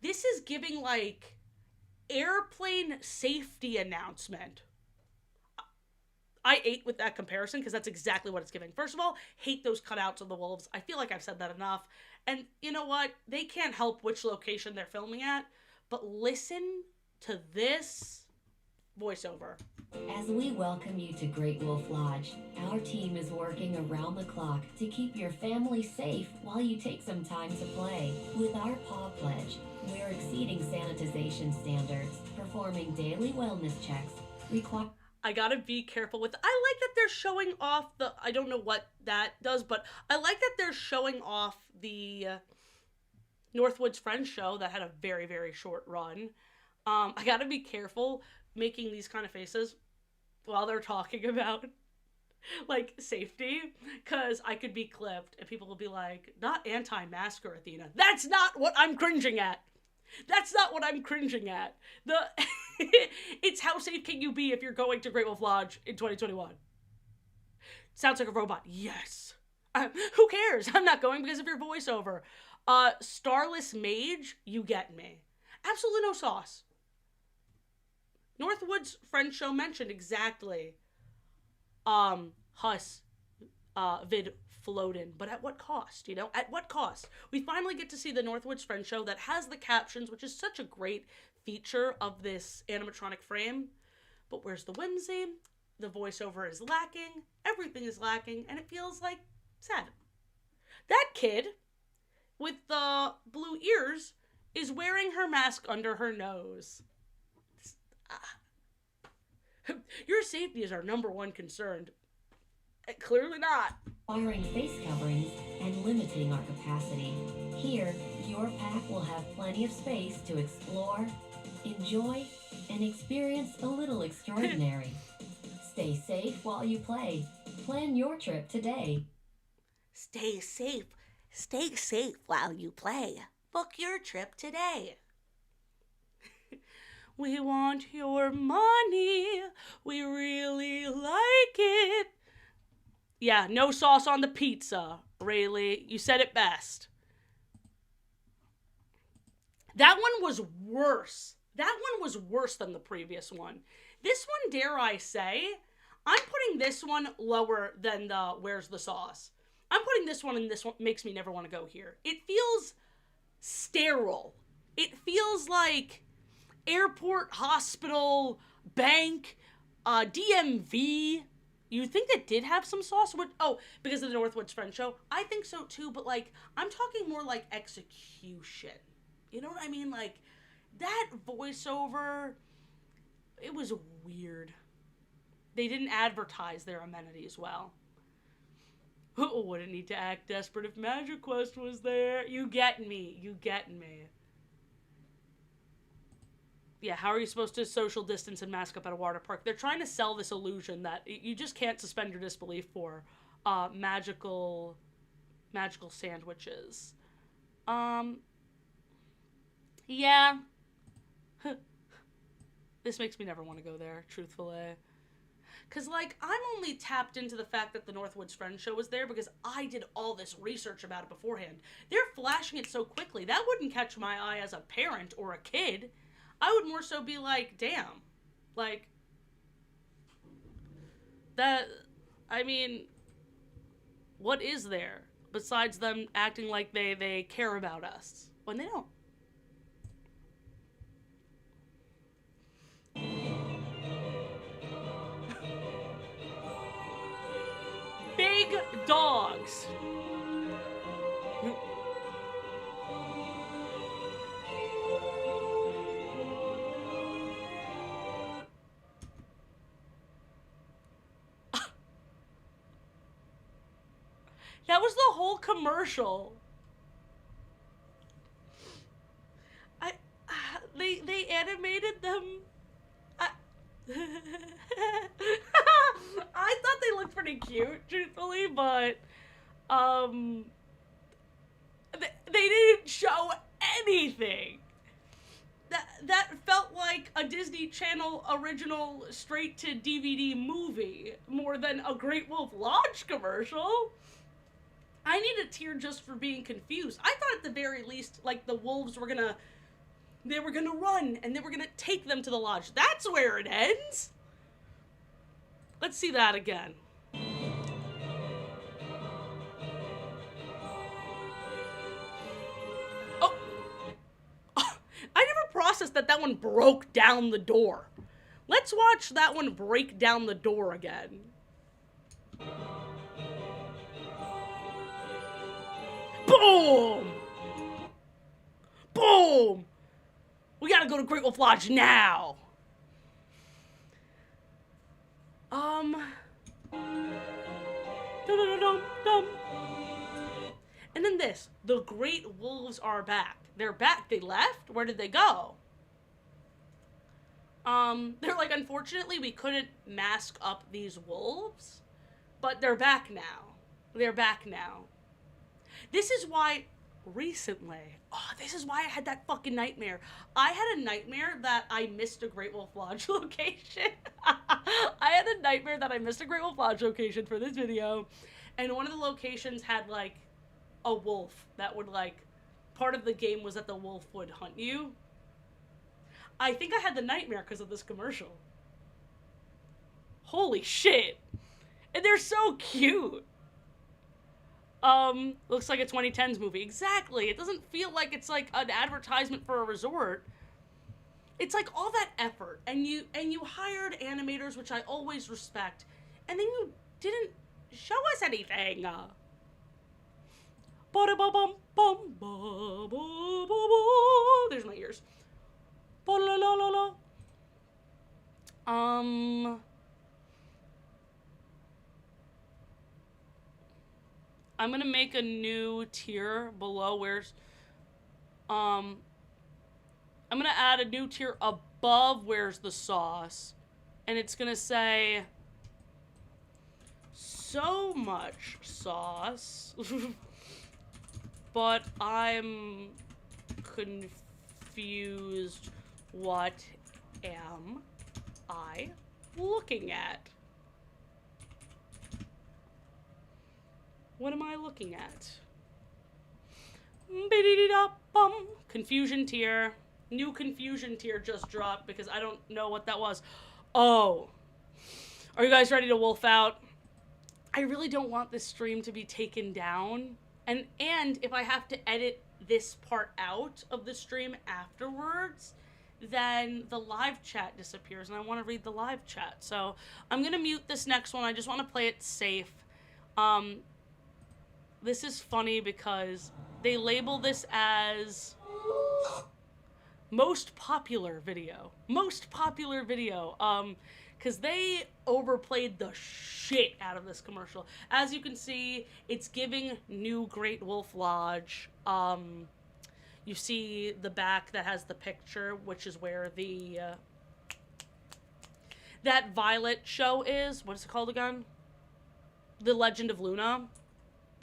A: This is giving like airplane safety announcement. I ate with that comparison because that's exactly what it's giving. First of all, hate those cutouts of the wolves. I feel like I've said that enough. And you know what? They can't help which location they're filming at, but listen to this voiceover.
I: As we welcome you to Great Wolf Lodge, our team is working around the clock to keep your family safe while you take some time to play. With our Paw Pledge, we're exceeding sanitization standards, performing daily wellness checks,
A: I gotta be careful with... I like that they're showing off the... I don't know what that does, but I like that they're showing off the Northwoods Friends show that had a very, very short run. I gotta be careful making these kind of faces while they're talking about, like, safety, because I could be clipped and people will be like, not anti-masker, Athena. That's not what I'm cringing at. That's not what I'm cringing at. It's how safe can you be if you're going to Great Wolf Lodge in 2021? Sounds like a robot. Yes. Who cares? I'm not going because of your voiceover. Starless Mage, you get me. Absolutely no sauce. Northwood's friend show mentioned exactly Huss vid floatin', but at what cost, you know? At what cost? We finally get to see the Northwoods friend show that has the captions, which is such a great feature of this animatronic frame. But where's the whimsy? The voiceover is lacking, everything is lacking, and it feels like sad. That kid with the blue ears is wearing her mask under her nose. Your safety is our number one concern. Clearly not.
I: Requiring face coverings and limiting our capacity. Here, your pack will have plenty of space to explore, enjoy, and experience a little extraordinary. Stay safe while you play. Plan your trip today.
A: Stay safe. Stay safe while you play. Book your trip today. We want your money. We really like it. Yeah, no sauce on the pizza, Rayleigh. You said it best. That one was worse. That one was worse than the previous one. This one, dare I say, I'm putting this one lower than the Where's the Sauce. I'm putting this one, and this one makes me never want to go here. It feels sterile. It feels like airport, hospital, bank, DMV. You think that did have some sauce? Because of the Northwoods Friend Show? I think so too, but like, I'm talking more like execution. You know what I mean? Like, that voiceover, it was weird. They didn't advertise their amenities well. Wouldn't need to act desperate if MagicQuest was there. You get me. You get me. Yeah, how are you supposed to social distance and mask up at a water park? They're trying to sell this illusion that you just can't suspend your disbelief for magical sandwiches. Yeah. This makes me never want to go there, truthfully. Because, like, I'm only tapped into the fact that the Northwoods Friend Show was there because I did all this research about it beforehand. They're flashing it so quickly. That wouldn't catch my eye as a parent or a kid. I would more so be like, damn. Like, that, I mean, what is there besides them acting like they care about us when they don't? Big dogs. That was the whole commercial. They animated them. I thought they looked pretty cute, truthfully, but they didn't show anything. That felt like a Disney Channel original straight to DVD movie more than a Great Wolf Lodge commercial. I need a tear just for being confused. I thought at the very least, like, the wolves were gonna run and they were gonna take them to the lodge. That's where it ends. Let's see that again. Oh. I never processed that one broke down the door. Let's watch that one break down the door again. Boom! Boom! We gotta go to Great Wolf Lodge now! And then this. The Great Wolves are back. They're back. They left? Where did they go? They're like, unfortunately, we couldn't mask up these wolves, but they're back now. They're back now. This is why recently. Oh, this is why I had that fucking nightmare. I had a nightmare that I missed a Great Wolf Lodge location. I had a nightmare that I missed a Great Wolf Lodge location for this video. And one of the locations had, like, a wolf that would, like, part of the game was that the wolf would hunt you. I think I had the nightmare because of this commercial. Holy shit. And they're so cute. Looks like a 2010s movie. Exactly. It doesn't feel like it's like an advertisement for a resort. It's like all that effort, and you hired animators, which I always respect, and then you didn't show us anything. There's my ears. I'm gonna make a new tier below where's, I'm gonna add a new tier above where's the sauce, and it's gonna say so much sauce, but I'm confused. What am I looking at? What am I looking at? Confusion tier. New confusion tier just dropped because I don't know what that was. Oh. Are you guys ready to wolf out? I really don't want this stream to be taken down. And if I have to edit this part out of the stream afterwards, then the live chat disappears and I want to read the live chat. So I'm going to mute this next one. I just want to play it safe. This is funny because they label this as most popular video. Most popular video. Because they overplayed the shit out of this commercial. As you can see, it's giving New Great Wolf Lodge. You see the back that has the picture, which is where the that Violet show is. What is it called again? The Legend of Luna.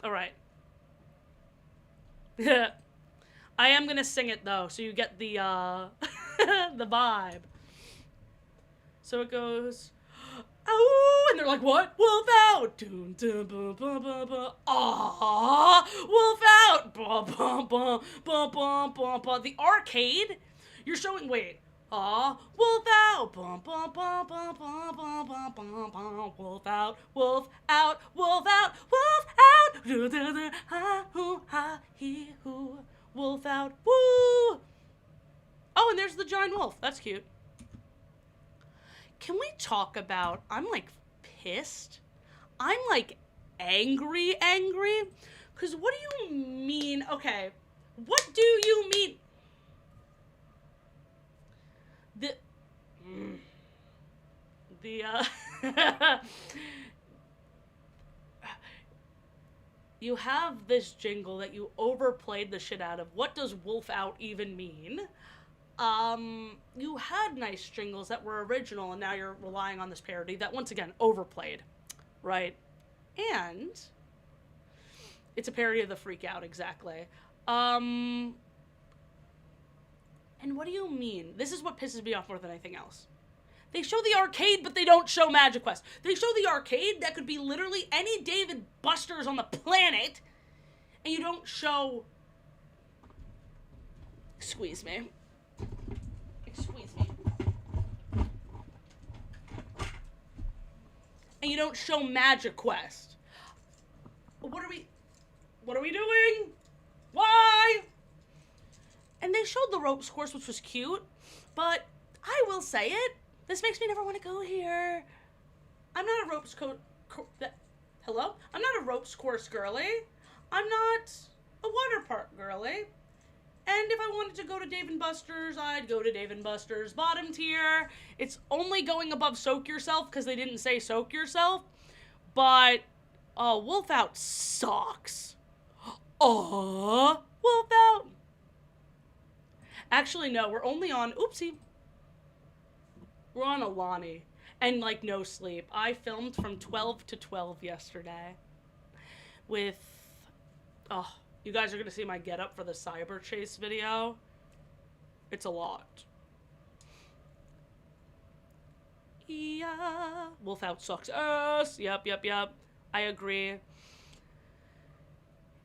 A: All right. I am gonna sing it though, so you get the the vibe. So it goes, oh, and they're like, what? Wolf out! Dun, dun, ba, ba, ba, ba. Aww, wolf out! Ba, ba, ba, ba, ba, ba, ba. The arcade, you're showing, wait. Aw, wolf out! Bum, bum, bum, bum, bum, bum, bum, bum, bum. Wolf out, wolf out, wolf out, wolf out! Do, do, do, ha, hoo, ha, he, hoo. Wolf out, woo! Oh, and there's the giant wolf. That's cute. Can we talk about, I'm like pissed. I'm like angry. Because what do you mean? Okay, what do you mean? You have this jingle that you overplayed the shit out of. What does wolf out even mean? You had nice jingles that were original, and now you're relying on this parody that, once again, overplayed, right? And it's a parody of the Freak Out, exactly. And what do you mean? This is what pisses me off more than anything else. They show the arcade, but they don't show MagicQuest. They show the arcade that could be literally any Dave and Buster's on the planet, and you don't show... Squeeze me. Squeeze me. And you don't show MagicQuest. What are we doing? Why? And they showed the ropes course, which was cute, but I will say it, this makes me never want to go here. I'm not a ropes hello? I'm not a ropes course girly. I'm not a water park girly. And if I wanted to go to Dave & Buster's, I'd go to Dave & Buster's. Bottom tier. It's only going above Soak Yourself because they didn't say Soak Yourself. But, Wolf Out sucks. Wolf Out. Actually, no, we're only on, oopsie. We're on Alani. And, like, no sleep. I filmed from 12 to 12 yesterday. With, You guys are gonna see my getup for the cyber chase video. It's a lot. Yeah. Wolf Out sucks ass. Yep. I agree.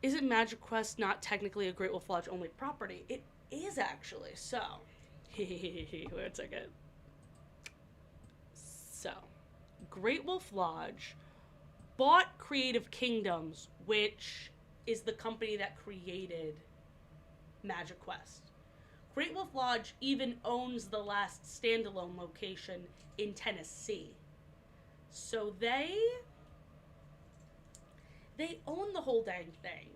A: Isn't MagicQuest not technically a Great Wolf Lodge only property? It is actually. So, wait a second. So, Great Wolf Lodge bought Creative Kingdoms, which is the company that created MagicQuest. Great Wolf Lodge even owns the last standalone location in Tennessee. So they own the whole dang thing.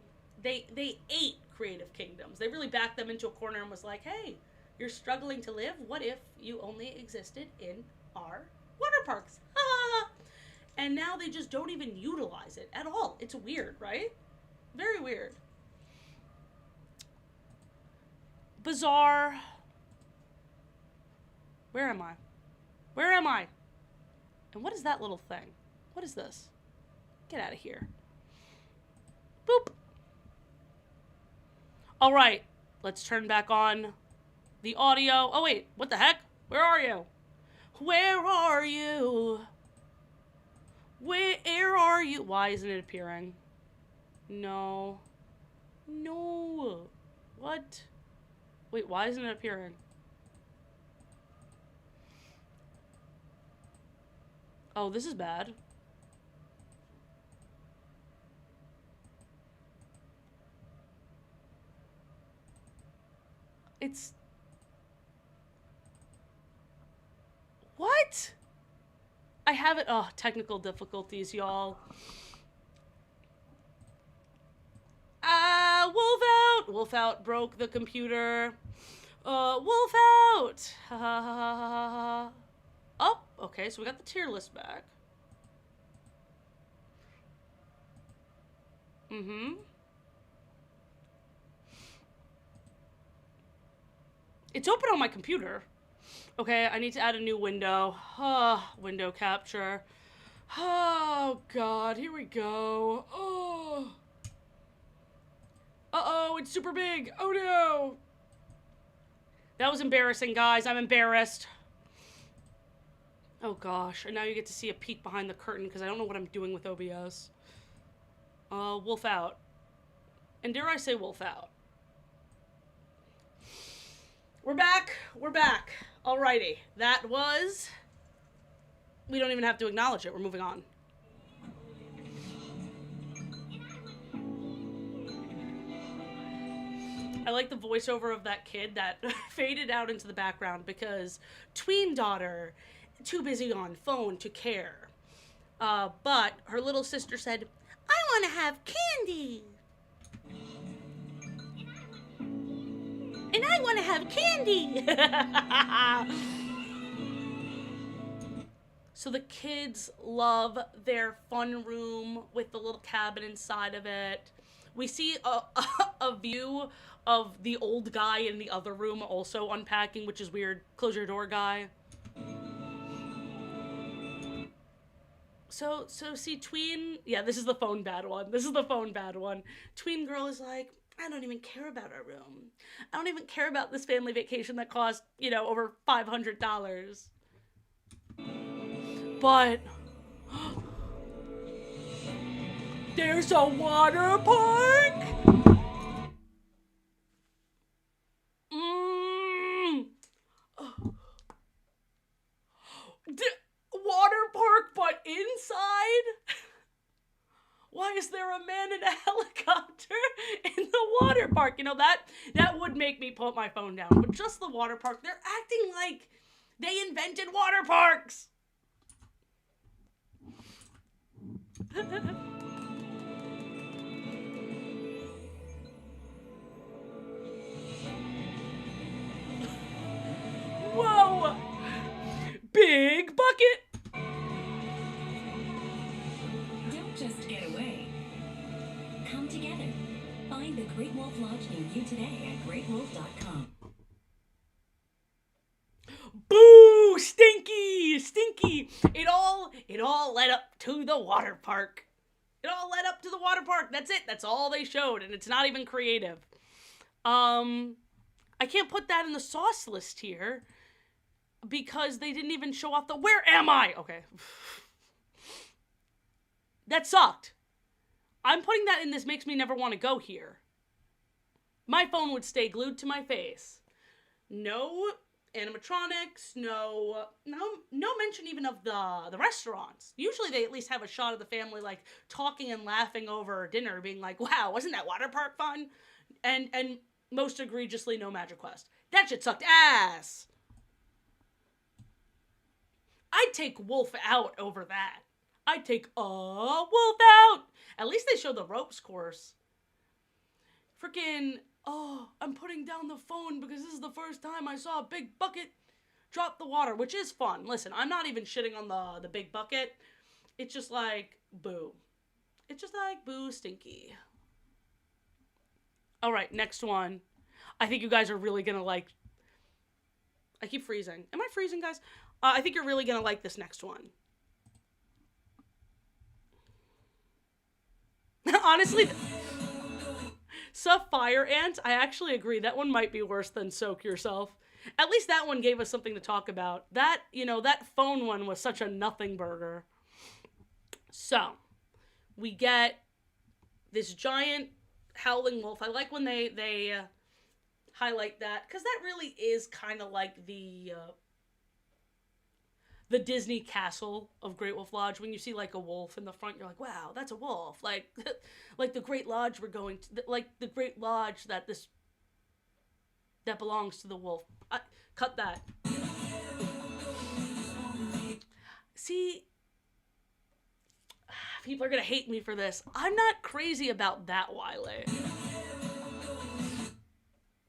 A: They ate Creative Kingdoms. They really backed them into a corner and was like, hey, you're struggling to live? What if you only existed in our water parks? And now they just don't even utilize it at all. It's weird, right? Very weird. Bizarre. Where am I? Where am I? And what is that little thing? What is this? Get out of here. Boop. All right. Let's turn back on the audio. Oh, wait. What the heck? Where are you? Where are you? Where are you? Why isn't it appearing? No. No. What? Wait, why isn't it appearing? Oh, this is bad. It's... What? I have it. Oh, technical difficulties, y'all. Wolf Out! Wolf Out broke the computer. Wolf Out! Oh, okay, so we got the tier list back. It's open on my computer. Okay, I need to add a new window. Window capture. Oh, God, here we go. Oh. Uh-oh, it's super big. Oh, no. That was embarrassing, guys. I'm embarrassed. Oh, gosh. And now you get to see a peek behind the curtain because I don't know what I'm doing with OBS. Wolf Out. And dare I say Wolf Out. We're back. We're back. Alrighty. That was... We don't even have to acknowledge it. We're moving on. I like the voiceover of that kid that faded out into the background because tween daughter, too busy on phone to care. But her little sister said, I want to have candy. And I want to have candy. So the kids love their fun room with the little cabin inside of it. We see a view of the old guy in the other room also unpacking, which is weird. Close your door, guy. So see, tween... Yeah, this is the phone bad one. This is the phone bad one. Tween girl is like, I don't even care about our room. I don't even care about this family vacation that cost, you know, over $500. But... There's a water park? Water park, but inside? Why is there a man in a helicopter in the water park? You know, that would make me put my phone down. But just the water park, they're acting like they invented water parks. Whoa! Big bucket!
I: Don't just get away. Come together. Find the Great Wolf Lodge near you today at greatwolf.com.
A: Boo! Stinky! Stinky! It all led up to the water park. It all led up to the water park. That's it. That's all they showed, and it's not even creative. I can't put that in the sauce list here because they didn't even show off the where am I? Okay. That sucked. I'm putting that in this makes me never want to go here. My phone would stay glued to my face. No animatronics, no mention even of the restaurants. Usually they at least have a shot of the family like talking and laughing over dinner, being like, wow, wasn't that water park fun? And most egregiously, no MagicQuest. That shit sucked ass. I'd take Wolf out over that. I'd take Wolf out. At least they showed the ropes course. Freaking, I'm putting down the phone because this is the first time I saw a big bucket drop the water, which is fun. Listen, I'm not even shitting on the big bucket. It's just like, boo. It's just like, boo, stinky. All right, next one. I think you guys are really going to like... I keep freezing. Am I freezing, guys? I think you're really going to like this next one. Honestly, Fire Ant, I actually agree. That one might be worse than Soak Yourself. At least that one gave us something to talk about. That, that phone one was such a nothing burger. So, we get this giant howling wolf. I like when they highlight that, because that really is kind of like the Disney castle of Great Wolf Lodge. When you see like a wolf in the front, you're like, wow, that's a wolf. Like, like the Great Lodge we're going to, like the Great Lodge that belongs to the wolf. Cut that. See, people are gonna hate me for this. I'm not crazy about that Wily.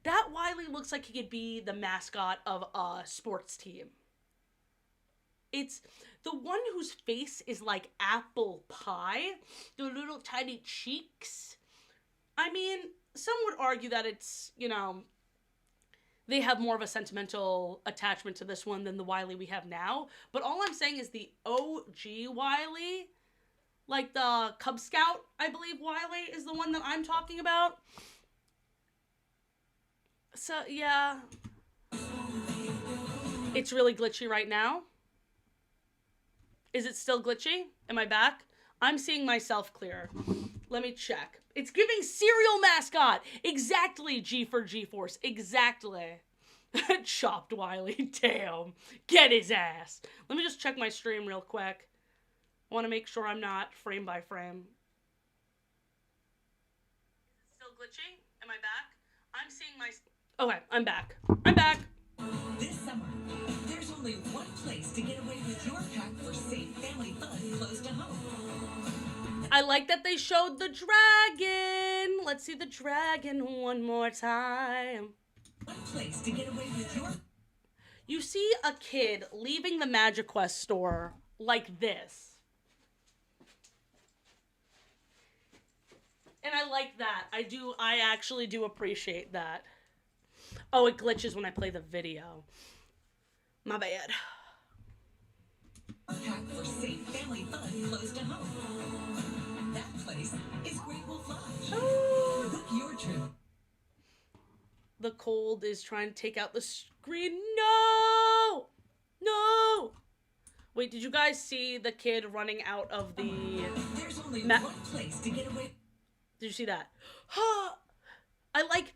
A: That Wily looks like he could be the mascot of a sports team. It's the one whose face is like apple pie. The little tiny cheeks. I mean, some would argue that it's, they have more of a sentimental attachment to this one than the Wily we have now. But all I'm saying is the OG Wily, like the Cub Scout, I believe Wily is the one that I'm talking about. So, yeah. It's really glitchy right now. Is it still glitchy? Am I back? I'm seeing myself clear. Let me check. It's giving cereal mascot. Exactly, G for G-Force. Exactly. Chopped Wily. Damn. Get his ass. Let me just check my stream real quick. I want to make sure I'm not frame by frame. Is it still glitchy? Am I back? I'm seeing my... Okay, I'm back. I'm back.
J: This summer, there's only one place to get away with your pack for safe family fun close to home.
A: I like that they showed the dragon. Let's see the dragon one more time.
J: One place to get away with your...
A: You see a kid leaving the MagicQuest store like this. And I like that. I actually do appreciate that. Oh, it glitches when I play the video. My bad.
J: Pack for safe family fun close to home. That place is Great Wolf Lodge. Book your trip.
A: The cold is trying to take out the screen. No! No! Wait, did you guys see the kid running out of the...
J: There's only one place to get away.
A: Did you see that? I like...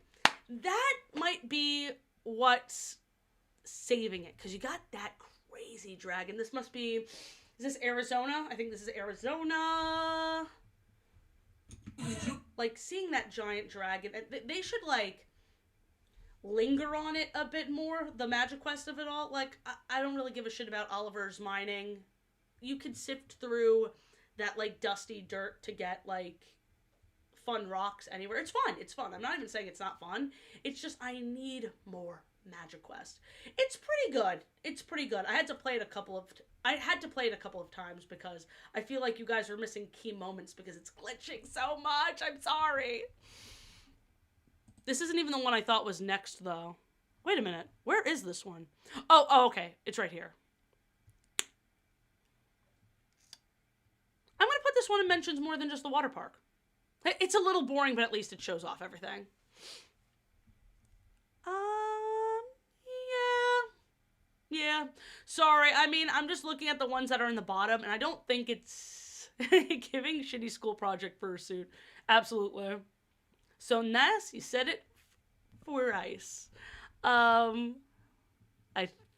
A: That might be what's saving it, because you got that crazy dragon. This must be... Is this Arizona? I think this is Arizona. Like, seeing that giant dragon, they should, like, linger on it a bit more, the MagicQuest of it all. Like, I don't really give a shit about Oliver's mining. You could sift through that, like, dusty dirt to get, like... fun rocks anywhere. It's fun. It's fun. I'm not even saying it's not fun. It's just I need more MagicQuest. It's pretty good. It's pretty good. I had to play it a couple of times because I feel like you guys are missing key moments because it's glitching so much. I'm sorry. This isn't even the one I thought was next though. Wait a minute. Where is this one? Oh, okay. It's right here. I'm going to put this one mentions more than just the water park. It's a little boring, but at least it shows off everything. Yeah. Sorry, I mean, I'm just looking at the ones that are in the bottom, and I don't think it's giving shitty school project fursuit. Absolutely. So Ness, you said it for ice. I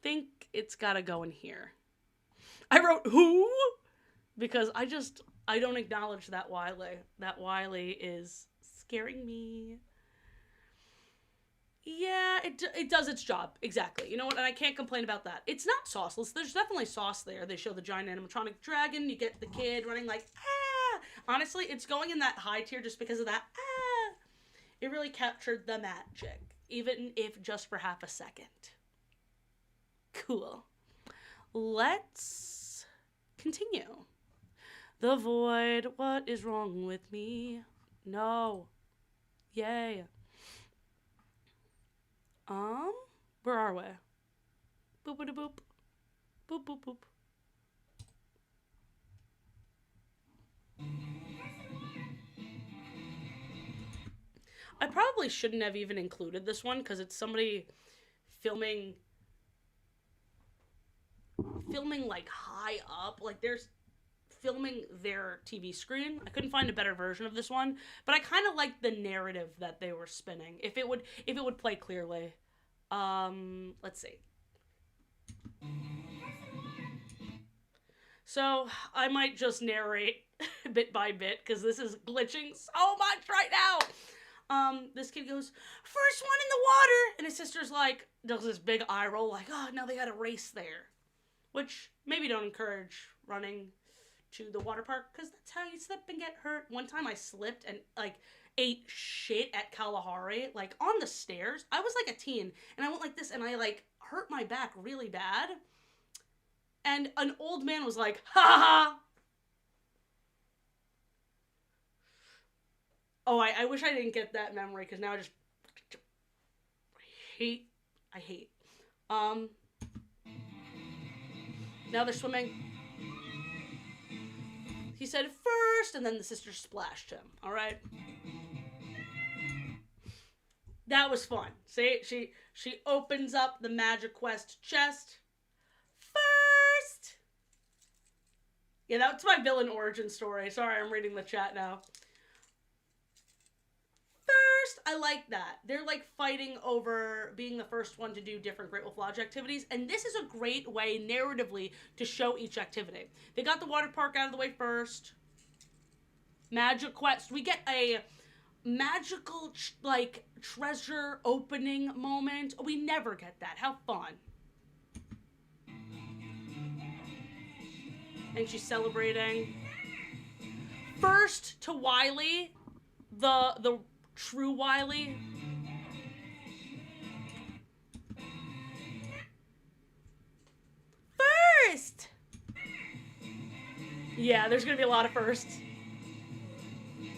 A: think it's gotta go in here. I wrote who? Because I don't acknowledge that Wiley. That Wiley is scaring me. Yeah, it does its job. Exactly. You know what? And I can't complain about that. It's not sauceless. There's definitely sauce there. They show the giant animatronic dragon. You get the kid running like, ah! Honestly, it's going in that high tier just because of that, ah! It really captured the magic. Even if just for half a second. Cool. Let's continue. The void. What is wrong with me? No. Yay. Where are we? Boop boop boop. Boop boop boop. I probably shouldn't have even included this one because it's somebody filming like high up, like there's filming their TV screen. I couldn't find a better version of this one, but I kind of like the narrative that they were spinning. If it would play clearly. Let's see. So I might just narrate bit by bit because this is glitching so much right now. This kid goes, first one in the water, and his sister's like, does this big eye roll like, oh, now they got a race there, which maybe don't encourage running to the water park because that's how you slip and get hurt. One time I slipped and like ate shit at Kalahari, like on the stairs. I was like a teen and I went like this and I like hurt my back really bad. And an old man was like, ha ha. Oh, I wish I didn't get that memory because now I just hate. Now they're swimming. He said first, and then the sister splashed him. All right. That was fun. See, she opens up the MagicQuest chest first. Yeah, that's my villain origin story. Sorry, I'm reading the chat now. First, I like that. They're like fighting over being the first one to do different Great Wolf Lodge activities, and this is a great way narratively to show each activity. They got the water park out of the way first. MagicQuest. We get a magical like treasure opening moment. We never get that. How fun. And she's celebrating. First to Wiley, the true Wiley. First! Yeah, there's gonna be a lot of firsts.
H: You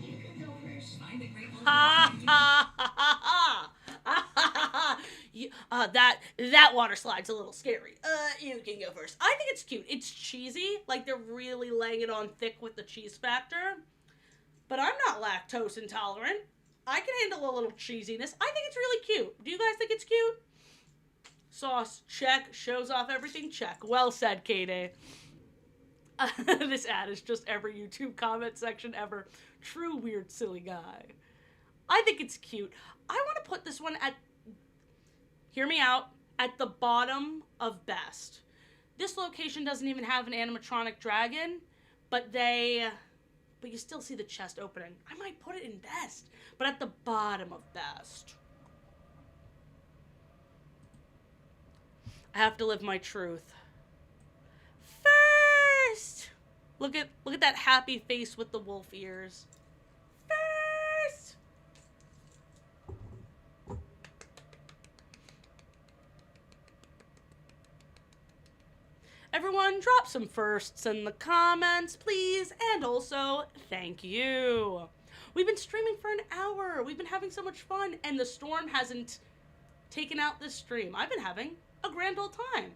H: can go first.
J: Find a great one.
A: Ha ha ha ha ha! That water slide's a little scary. You can go first. I think it's cute. It's cheesy, like they're really laying it on thick with the cheese factor. But I'm not lactose intolerant. I can handle a little cheesiness. I think it's really cute. Do you guys think it's cute? Sauce, check. Shows off everything, check. Well said, Katie. This ad is just every YouTube comment section ever. True weird silly guy. I think it's cute. I want to put this one at, hear me out, at the bottom of best. This location doesn't even have an animatronic dragon, but you still see the chest opening. I might put it in best, but at the bottom of best. I have to live my truth. First! Look at that happy face with the wolf ears. First! Everyone, drop some firsts in the comments, please, and also, thank you. We've been streaming for an hour. We've been having so much fun, and the storm hasn't taken out this stream. I've been having a grand old time.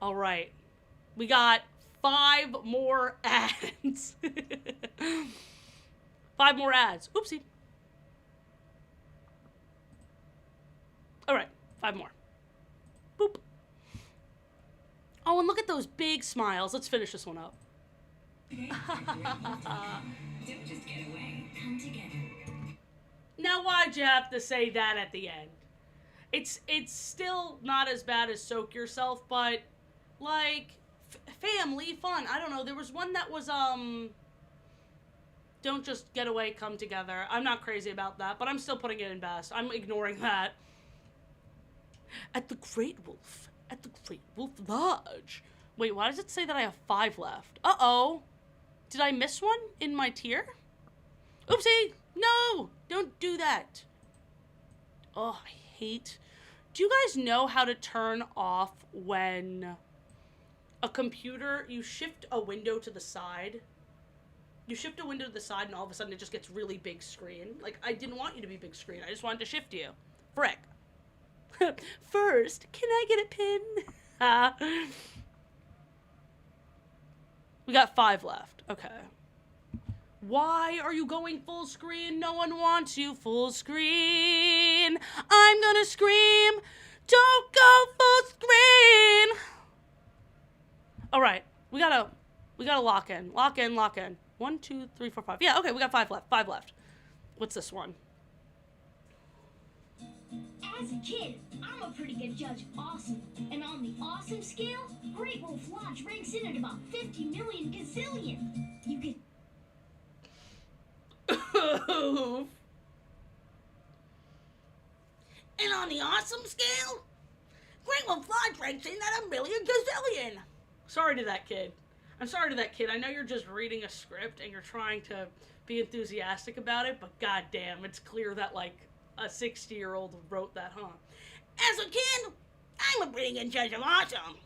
A: All right. We got 5 more ads. 5 more ads. Oopsie. All right, 5 more. Boop. Oh, and look at those big smiles. Let's finish this one up.
J: Don't just get away. Come together.
A: Now, why'd you have to say that at the end? It's still not as bad as Soak Yourself, but, like, family fun. I don't know. There was one that was, don't just get away, come together. I'm not crazy about that, but I'm still putting it in best. I'm ignoring that. At the Great Wolf Lodge. Wait, why does it say that I have 5 left? Uh-oh. Did I miss one in my tier? Oopsie! No! Don't do that. Oh, I hate... Do you guys know how to turn off when a computer, you shift a window to the side? You shift a window to the side and all of a sudden it just gets really big screen. Like, I didn't want you to be big screen. I just wanted to shift you. Frick. First, can I get a pin? We got 5 left. Okay. Why are you going full screen? No one wants you full screen. I'm gonna scream. Don't go full screen. All right. We gotta lock in. Lock in. 1, 2, 3, 4, 5. Yeah, okay, we got 5 left. 5 left. What's this one?
H: As a kid, I'm a pretty good judge of awesome. And on the awesome scale, Great Wolf Lodge ranks in at about 50 million gazillion. You could...
A: And on the awesome scale, Great Wolf Lodge ranks in at 1 million gazillion. Sorry to that kid. I'm sorry to that kid. I know you're just reading a script and you're trying to be enthusiastic about it, but goddamn, it's clear that, like, a 60-year-old wrote that, huh? As a kid, I'm a pretty good judge of awesome.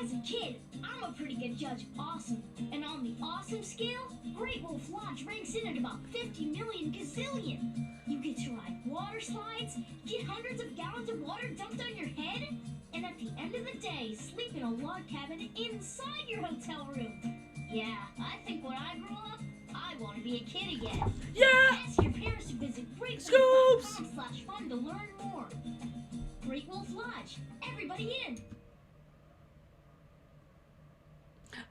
H: As a kid, I'm a pretty good judge of awesome. And on the awesome scale, Great Wolf Lodge ranks in at about 50 million gazillion. You get to ride water slides, get hundreds of gallons of water dumped on your head, and at the end of the day, sleep in a log cabin inside your hotel room. Yeah, I think when I grow up, I want to be a kid again.
A: Yeah!
H: Ask your parents to visit
A: Scoops!
H: greatwolf.com/fun to learn more. Great Wolf Lodge, everybody in!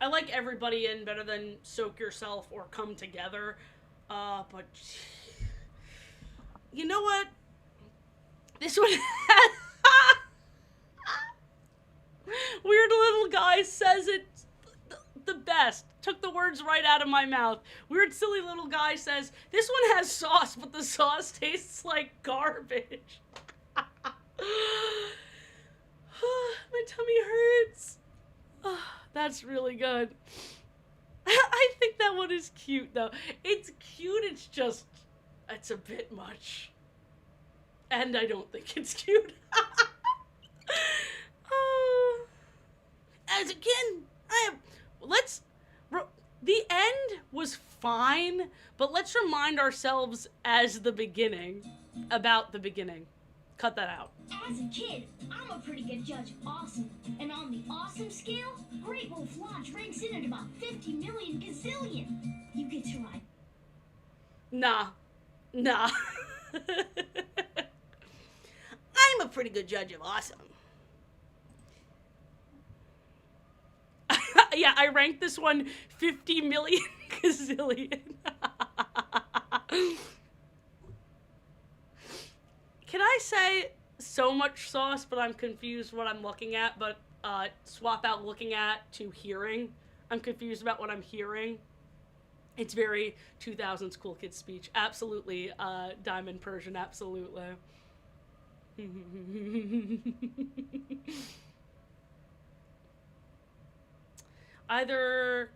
A: I like everybody in better than Soak Yourself or Come Together. But you know what? This one Weird Little Guy says it the best. Took the words right out of my mouth. Weird Silly Little Guy says, this one has sauce, but the sauce tastes like garbage. My tummy hurts. That's really good. I think that one is cute, though. It's cute, it's a bit much. And I don't think it's cute. As a kid, the end was fine, but let's remind ourselves as the beginning, about the beginning. Cut that out.
H: As a kid, I'm a pretty good judge of awesome. And on the awesome scale, Great Wolf Lodge ranks in at about 50 million gazillion. You get to ride.
A: Nah. I'm a pretty good judge of awesome. Yeah, I ranked this one 50 million gazillion. Can I say so much sauce, but I'm confused what I'm looking at, but swap out looking at to hearing. I'm confused about what I'm hearing. It's very 2000s cool kid speech. Absolutely, Diamond Persian, absolutely. Either...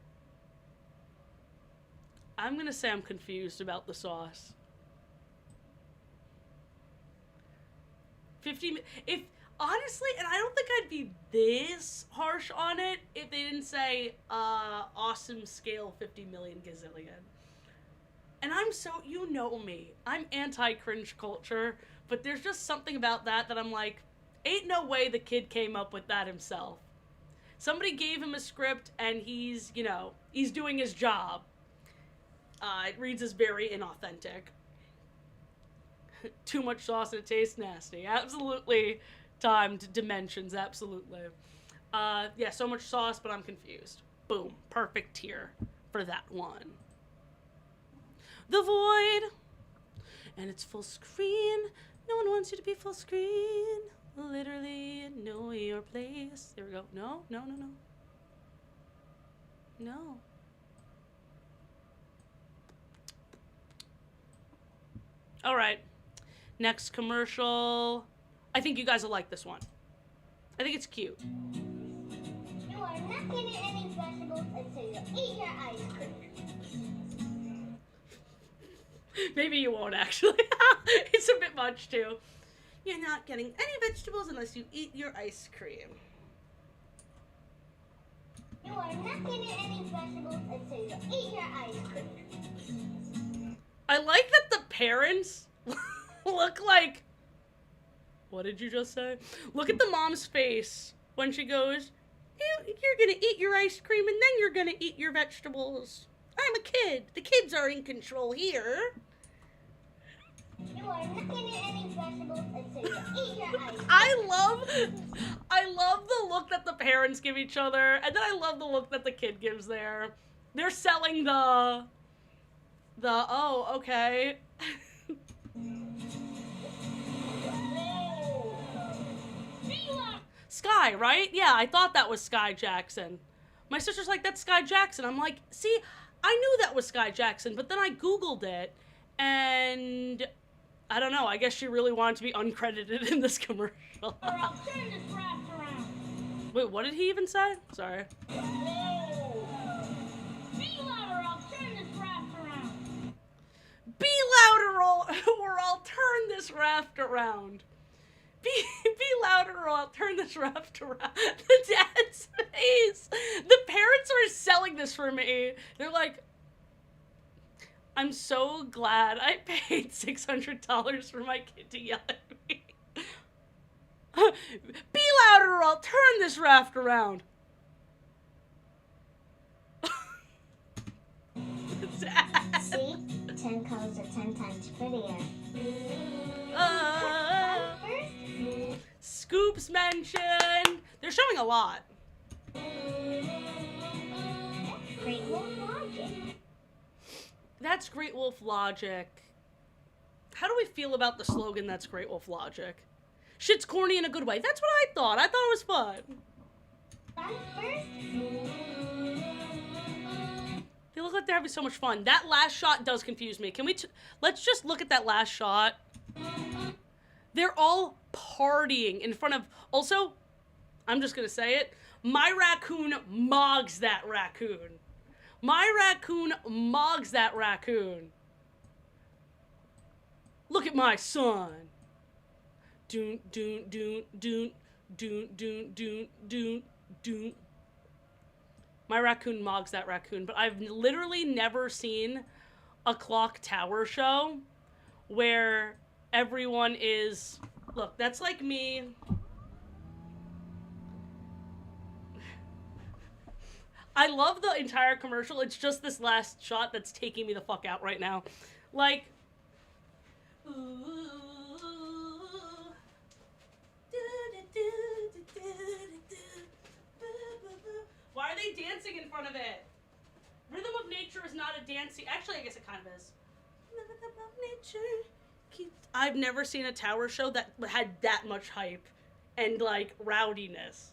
A: I'm gonna say I'm confused about the sauce. 50... If... Honestly, and I don't think I'd be this harsh on it if they didn't say, awesome scale 50 million gazillion. And I'm so... You know me. I'm anti-cringe culture, but there's just something about that I'm like, Ain't no way the kid came up with that himself. Somebody gave him a script and he's, you know, he's doing his job. It reads as very inauthentic. Too much sauce and it tastes nasty. Absolutely timed dimensions, absolutely. Yeah, so much sauce, but I'm confused. Boom. Perfect tier for that one. The Void. And it's full screen. No one wants you to be full screen. Literally know your place. There we go. No. No. All right. Next commercial. I think you guys will like this one. I think it's cute.
H: You are not getting any vegetables until you eat your ice cream.
A: Maybe you won't actually. It's a bit much too. You're not getting any vegetables unless you eat your ice cream.
H: You are not getting any vegetables until you eat your ice cream.
A: I like that the parents look like... What did you just say? Look at the mom's face when she goes, you're gonna eat your ice cream and then you're gonna eat your vegetables. I'm a kid. The kids are in control here.
H: You are not getting any vegetables until you eat your ice cream.
A: I love the look that the parents give each other, and then I love the look that the kid gives there. They're selling the oh, okay. Sky, right? Yeah, I thought that was Sky Jackson. My sister's like, that's Sky Jackson. I'm like, see, I knew that was Sky Jackson, but then I Googled it, and I don't know, I guess she really wanted to be uncredited in this commercial.
H: Or I'll turn this raft around.
A: Wait, what did he even say? Sorry.
H: Be louder, I'll turn this raft around.
A: Be louder or I'll turn this raft around. Be louder or I'll turn this raft around. The dad's face. The parents are selling this for me. They're like, I'm so glad I paid $600 for my kid to yell at me. Be louder or I'll turn this raft around.
H: See? 10 colors are 10 times prettier.
A: Scoops mentioned. They're showing a lot.
H: Great Wolf Logic.
A: That's Great Wolf Logic. How do we feel about the slogan, that's Great Wolf Logic? Shit's corny in a good way. That's what I thought. I thought it was fun. They look like they're having so much fun. That last shot does confuse me. Can we... let's just look at that last shot. They're all partying in front of... Also, I'm just going to say it. My raccoon mogs that raccoon. My raccoon mogs that raccoon. Look at my son. Doon, doon, doon, doon, doon, doon, doon, doon, doon. My raccoon mogs that raccoon, but I've literally never seen a clock tower show where everyone is... Look, that's like me... I love the entire commercial. It's just this last shot that's taking me the fuck out right now. Like... Why are they dancing in front of it? Rhythm of Nature is not a dancing... Actually, I guess it kind of is. Rhythm of Nature. I've never seen a tower show that had that much hype and, like, rowdiness.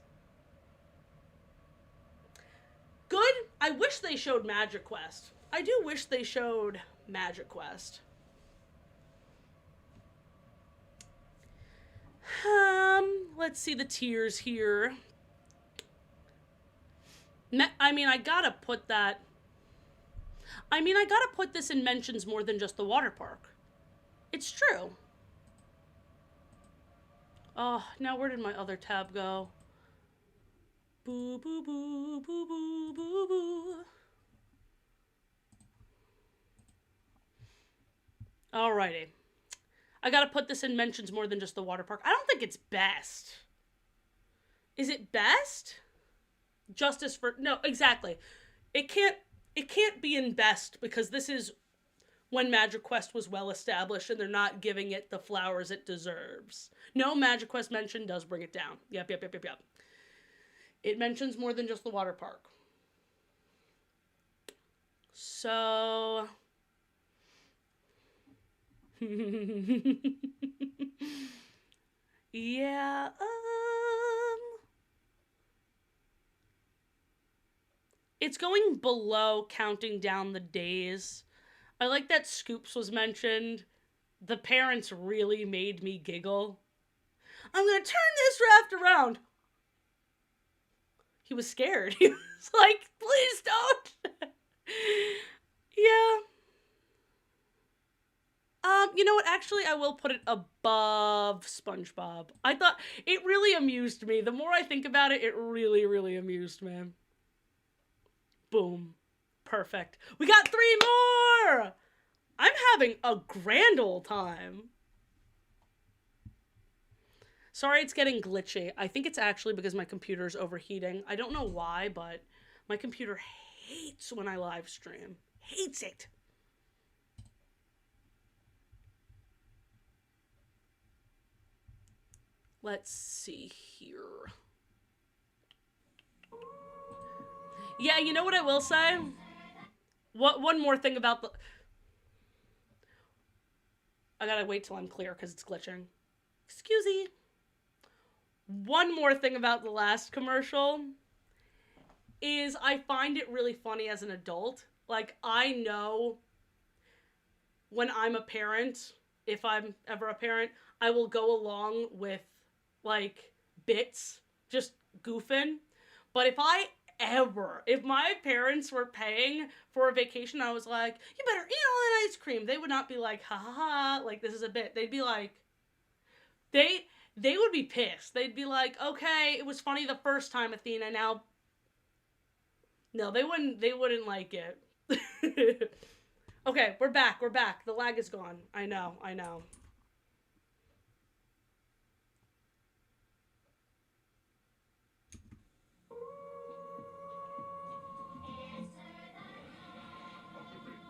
A: Good. I wish they showed MagicQuest. I do wish they showed MagicQuest. Let's see the tiers here. I mean, I gotta put this in mentions more than just the water park. It's true. Oh, now where did my other tab go? Boo, boo, boo, boo, boo, boo, boo. Alrighty. I gotta put this in mentions more than just the water park. I don't think it's best. Is it best? Justice for... No, exactly. It can't be in best because this is when MagicQuest was well established and they're not giving it the flowers it deserves. No, MagicQuest mention does bring it down. Yep. It mentions more than just the water park. So... yeah, it's going below counting down the days. I like that Scoops was mentioned. The parents really made me giggle. I'm gonna turn this raft around. He was scared. He was like, please don't. Yeah. You know what? Actually, I will put it above SpongeBob. I thought it really amused me. The more I think about it, it really, really amused me. Boom. Perfect. We got 3 more! I'm having a grand old time. Sorry it's getting glitchy. I think it's actually because my computer's overheating. I don't know why, but my computer hates when I live stream. Hates it. Let's see here. Yeah, you know what I will say? One more thing about the... I gotta wait till I'm clear because it's glitching. Excusey. One more thing about the last commercial is I find it really funny as an adult. Like, I know when I'm a parent, if I'm ever a parent, I will go along with, like, bits, just goofing. But if my parents were paying for a vacation, I was like, you better eat all that ice cream. They would not be like, ha ha ha, like, this is a bit. They'd be like, they would be pissed. They'd be like, okay, it was funny the first time, Athena, now. No, they wouldn't like it. Okay, we're back. The lag is gone. I know.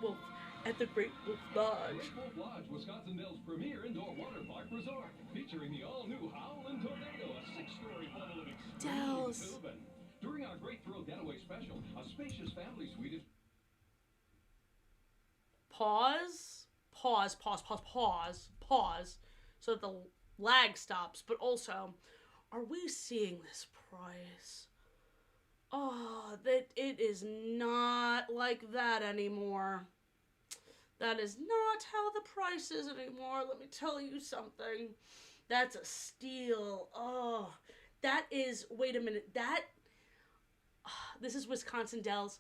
A: Wolf at the Great Wolf Lodge.
D: Great Wolf Lodge, Wisconsin Dells' premier indoor water park resort, featuring the all-new Howlin' Tornado, a 6-story bundle of extreme tubing. During our Great Thrill Getaway special, a spacious family suite is...
A: Pause, so that the lag stops, but also, are we seeing this price? Oh, that it is not like that anymore. That is not how the price is anymore. Let me tell you something. That's a steal. Oh, that is, wait a minute, this is Wisconsin Dells.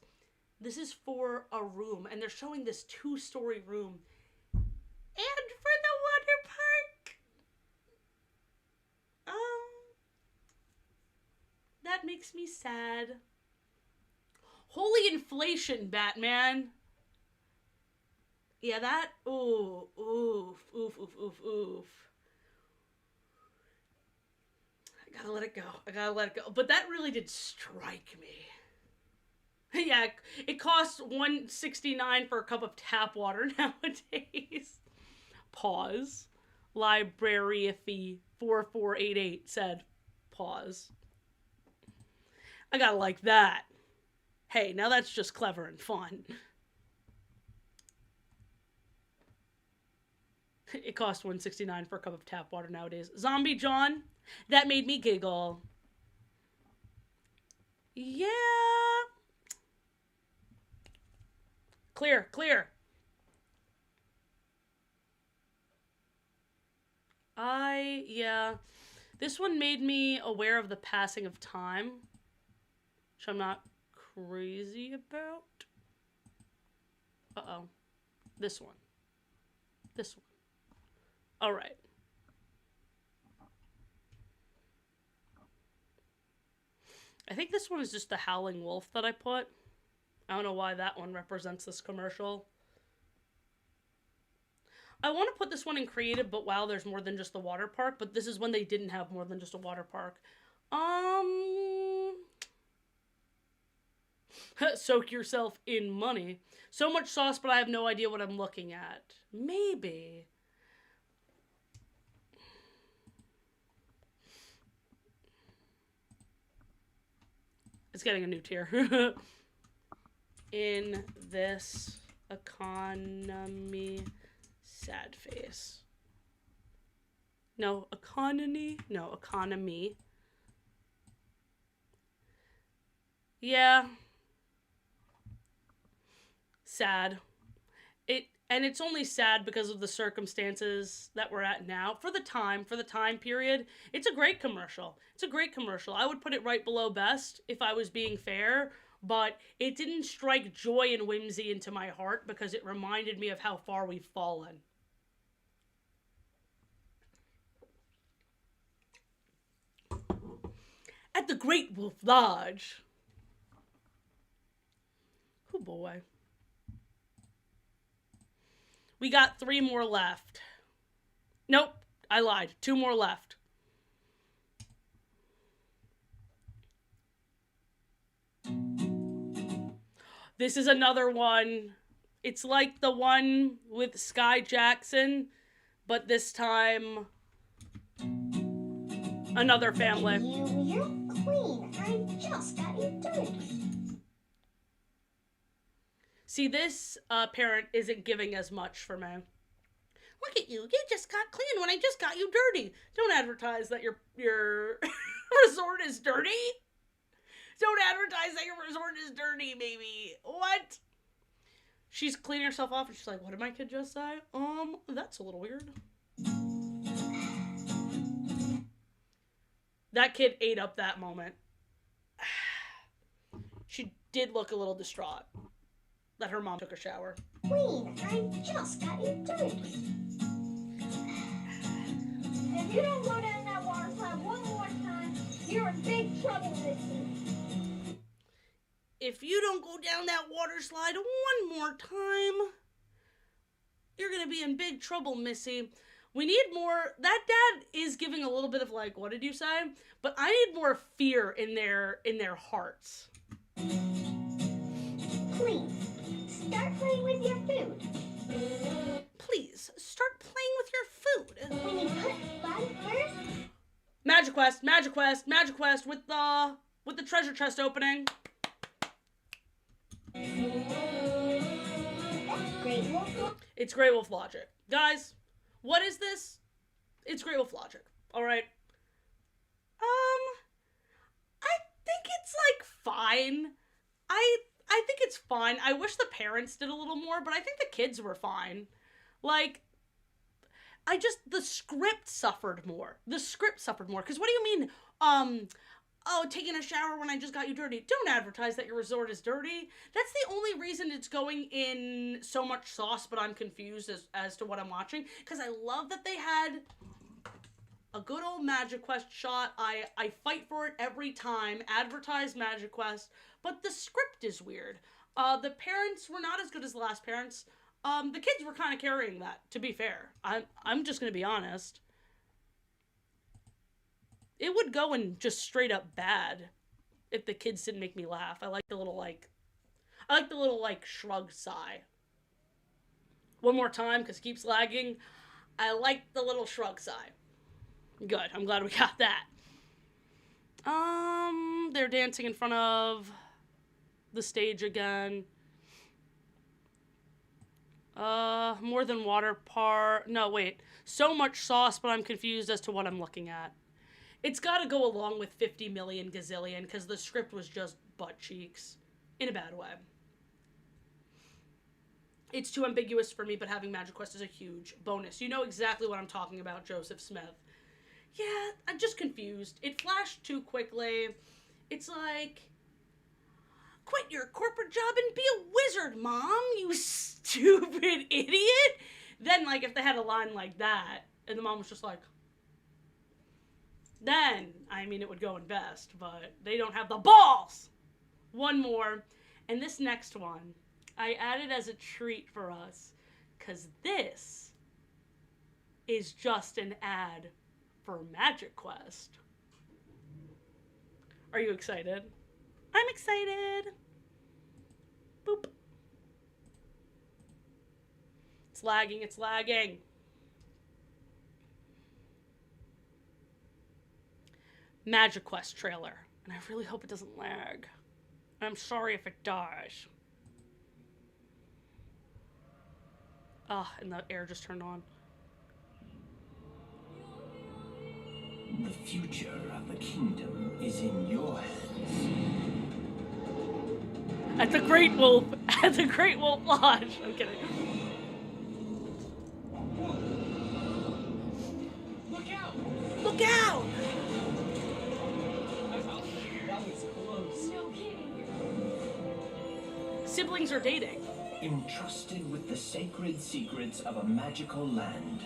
A: This is for a room, and they're showing this 2-story room. And for the water park. That makes me sad. Holy inflation, Batman. Yeah, that, oof. I gotta let it go. But that really did strike me. Yeah, it costs $1.69 for a cup of tap water nowadays. Pause. Library fee 4488 said, pause. I gotta like that. Hey, now that's just clever and fun. It costs $1.69 for a cup of tap water nowadays. Zombie John, that made me giggle. Yeah. Clear. Yeah. This one made me aware of the passing of time, which I'm not crazy about. Uh-oh. This one. All right. I think this one is just the Howling Wolf that I put. I don't know why that one represents this commercial. I want to put this one in creative, but wow, there's more than just the water park. But this is when they didn't have more than just a water park. Soak yourself in money. So much sauce, but I have no idea what I'm looking at. Maybe. It's getting a new tier. In this economy, sad face. No, economy? No, economy. Yeah. Sad. And it's only sad because of the circumstances that we're at now. For the time period, it's a great commercial. It's a great commercial. I would put it right below best if I was being fair, but it didn't strike joy and whimsy into my heart because it reminded me of how far we've fallen. At the Great Wolf Lodge. Oh boy. We got 3 more left. Nope, I lied. 2 more left. This is another one. It's like the one with Sky Jackson, but this time another family.
H: You're clean. I just got you dirty.
A: See, this parent isn't giving as much for me. Look at you. You just got clean when I just got you dirty. Don't advertise that your resort is dirty. Don't advertise that your resort is dirty, baby. What? She's cleaning herself off and she's like, what did my kid just say? That's a little weird. That kid ate up that moment. She did look a little distraught that her mom took a shower.
H: Clean. I just got you dirty. If you don't go down that water slide one more time, you're in big trouble, Missy.
A: If you don't go down that water slide one more time, you're gonna be in big trouble, Missy. We need more. That dad is giving a little bit of like, what did you say? But I need more fear in their hearts.
H: Please, start playing with your food.
A: Please, start playing with your food.
H: When you put fun first.
A: MagicQuest, MagicQuest, MagicQuest with the treasure chest opening.
H: That's Great Wolf.
A: It's Great Wolf Logic. Guys, what is this? It's Great Wolf Logic. Alright. I think it's like fine. I think it's fine. I wish the parents did a little more, but I think the kids were fine. Like, the script suffered more. The script suffered more. Because what do you mean, oh, taking a shower when I just got you dirty? Don't advertise that your resort is dirty. That's the only reason it's going in so much sauce, but I'm confused as to what I'm watching. Because I love that they had a good old MagicQuest shot. I fight for it every time. Advertise MagicQuest. But the script is weird. The parents were not as good as the last parents. The kids were kind of carrying that, to be fair. I'm just going to be honest. It would go in just straight up bad if the kids didn't make me laugh. I like the little shrug sigh. One more time, because it keeps lagging. I like the little shrug sigh. Good. I'm glad we got that. They're dancing in front of the stage again. More than water park. No, wait. So much sauce, but I'm confused as to what I'm looking at. It's got to go along with 50 million gazillion, because the script was just butt cheeks. In a bad way. It's too ambiguous for me, but having MagicQuest is a huge bonus. You know exactly what I'm talking about, Joseph Smith. Yeah, I'm just confused. It flashed too quickly. It's like, quit your corporate job and be a wizard, Mom, you stupid idiot. Then, like, if they had a line like that, and the mom was just like, then, I mean, it would go in best, but they don't have the balls. One more, and this next one, I added as a treat for us, because this is just an ad for MagicQuest. Are you excited? I'm excited. Boop. It's lagging, it's lagging. MagicQuest trailer. And I really hope it doesn't lag. I'm sorry if it does. Ah, and the air just turned on.
K: The future of the kingdom is in your hands.
A: At the Great Wolf Lodge. I'm kidding.
B: Look out!
A: Look out!
C: That was close.
H: No kidding.
A: Siblings are dating.
K: Entrusted with the sacred secrets of a magical land,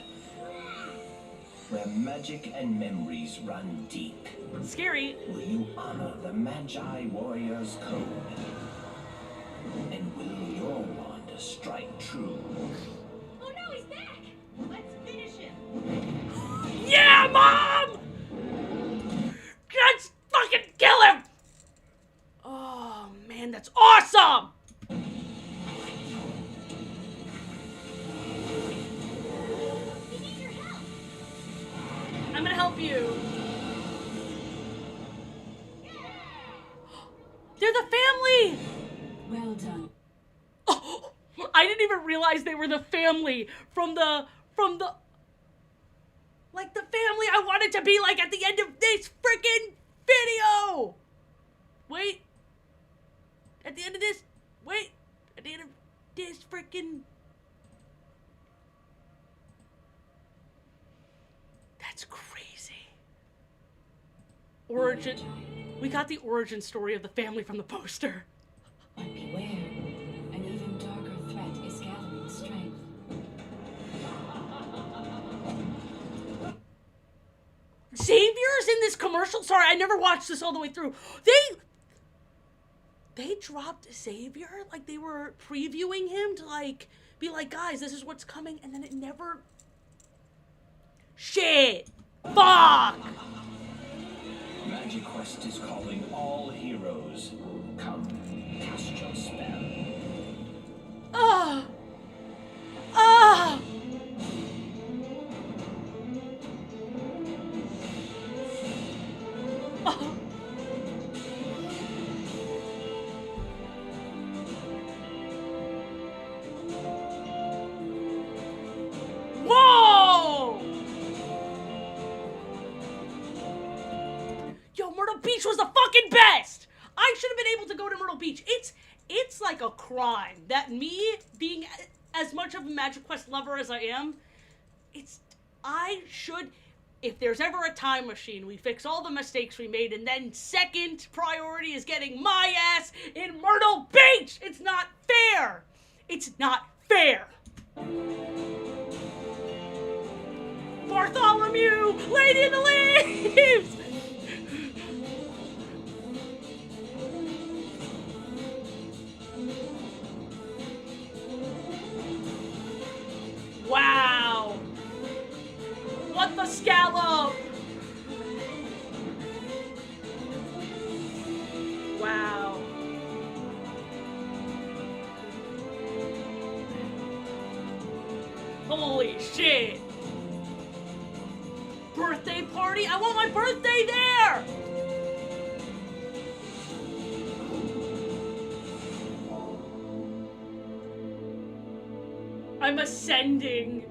K: where magic and memories run deep.
A: Scary.
K: Will you honor the Magi Warrior's code? And will your wand strike true?
H: Oh no, he's back!
C: Let's finish him.
A: Yeah, Mom! Let's fucking kill him! Oh, man, that's awesome!
H: We need your help.
A: I'm gonna help you. They're the family!
I: Well done.
A: Oh, I didn't even realize they were the family from the like the family I wanted to be like at the end of this freaking video. Wait. At the end of this, wait. At the end of this freaking. That's crazy. Origin. We got the origin story of the family from the poster.
I: But beware, an even darker threat is gathering strength.
A: Xavier's in this commercial. Sorry, I never watched this all the way through. They dropped Xavier, like they were previewing him to like be like, guys, this is what's coming, and then it never. Shit! Fuck!
K: MagicQuest is calling all heroes. Come, cast your spell.
A: Ah! Ah! Oh. Whoa! Yo, Myrtle Beach was the fucking best! I should have been able to go to Myrtle Beach. It's like a crime that me being as much of a MagicQuest lover as I am, if there's ever a time machine, we fix all the mistakes we made, and then second priority is getting my ass in Myrtle Beach! It's not fair! It's not fair! Bartholomew! Lady in the Leaves! Wow! What the scallop! Wow. Holy shit! Birthday party? I want my birthday there! I'm ascending.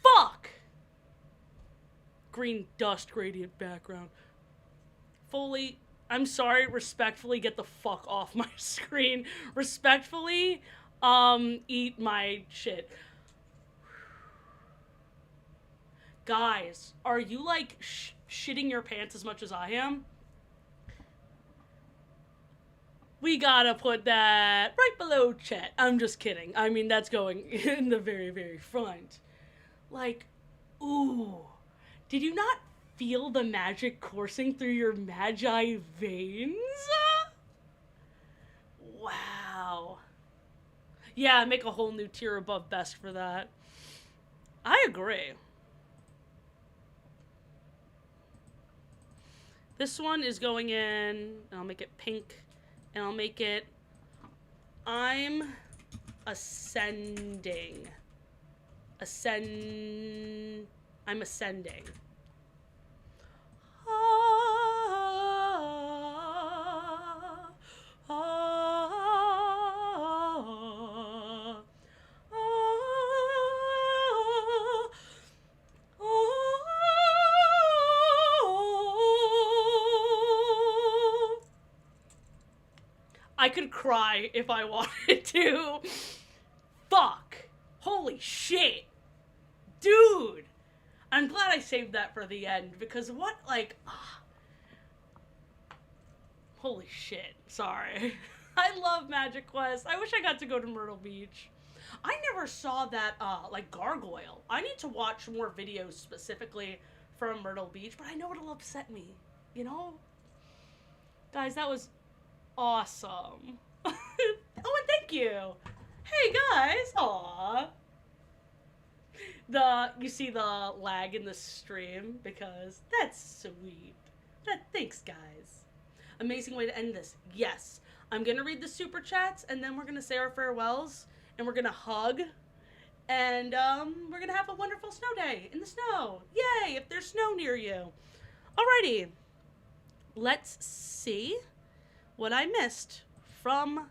A: Fuck! Green dust gradient background. Fully, I'm sorry, respectfully, get the fuck off my screen. Respectfully, eat my shit. Guys, are you like shitting your pants as much as I am? We gotta put that right below chat. I'm just kidding. I mean, that's going in the very, very front. Like, ooh. Did you not Feel the magic coursing through your magi veins? Wow. Yeah, make a whole new tier above best for that. I agree. This one is going in, I'll make it pink, and I'll make it, I'm ascending. I'm ascending. I could cry if I wanted to. Fuck. Holy shit. Dude. I'm glad I saved that for the end, because what, like, holy shit. Sorry. I love MagicQuest. I wish I got to go to Myrtle Beach. I never saw that, like, gargoyle. I need to watch more videos specifically from Myrtle Beach, but I know it'll upset me, you know? Guys, that was awesome. Oh, and thank you. Hey, guys. Aw. You see the lag in the stream, because that's sweet. Thanks, guys. Amazing way to end this. Yes. I'm gonna read the super chats, and then we're gonna say our farewells, and we're gonna hug, and we're gonna have a wonderful snow day in the snow. Yay, if there's snow near you. Alrighty. Let's see what I missed from...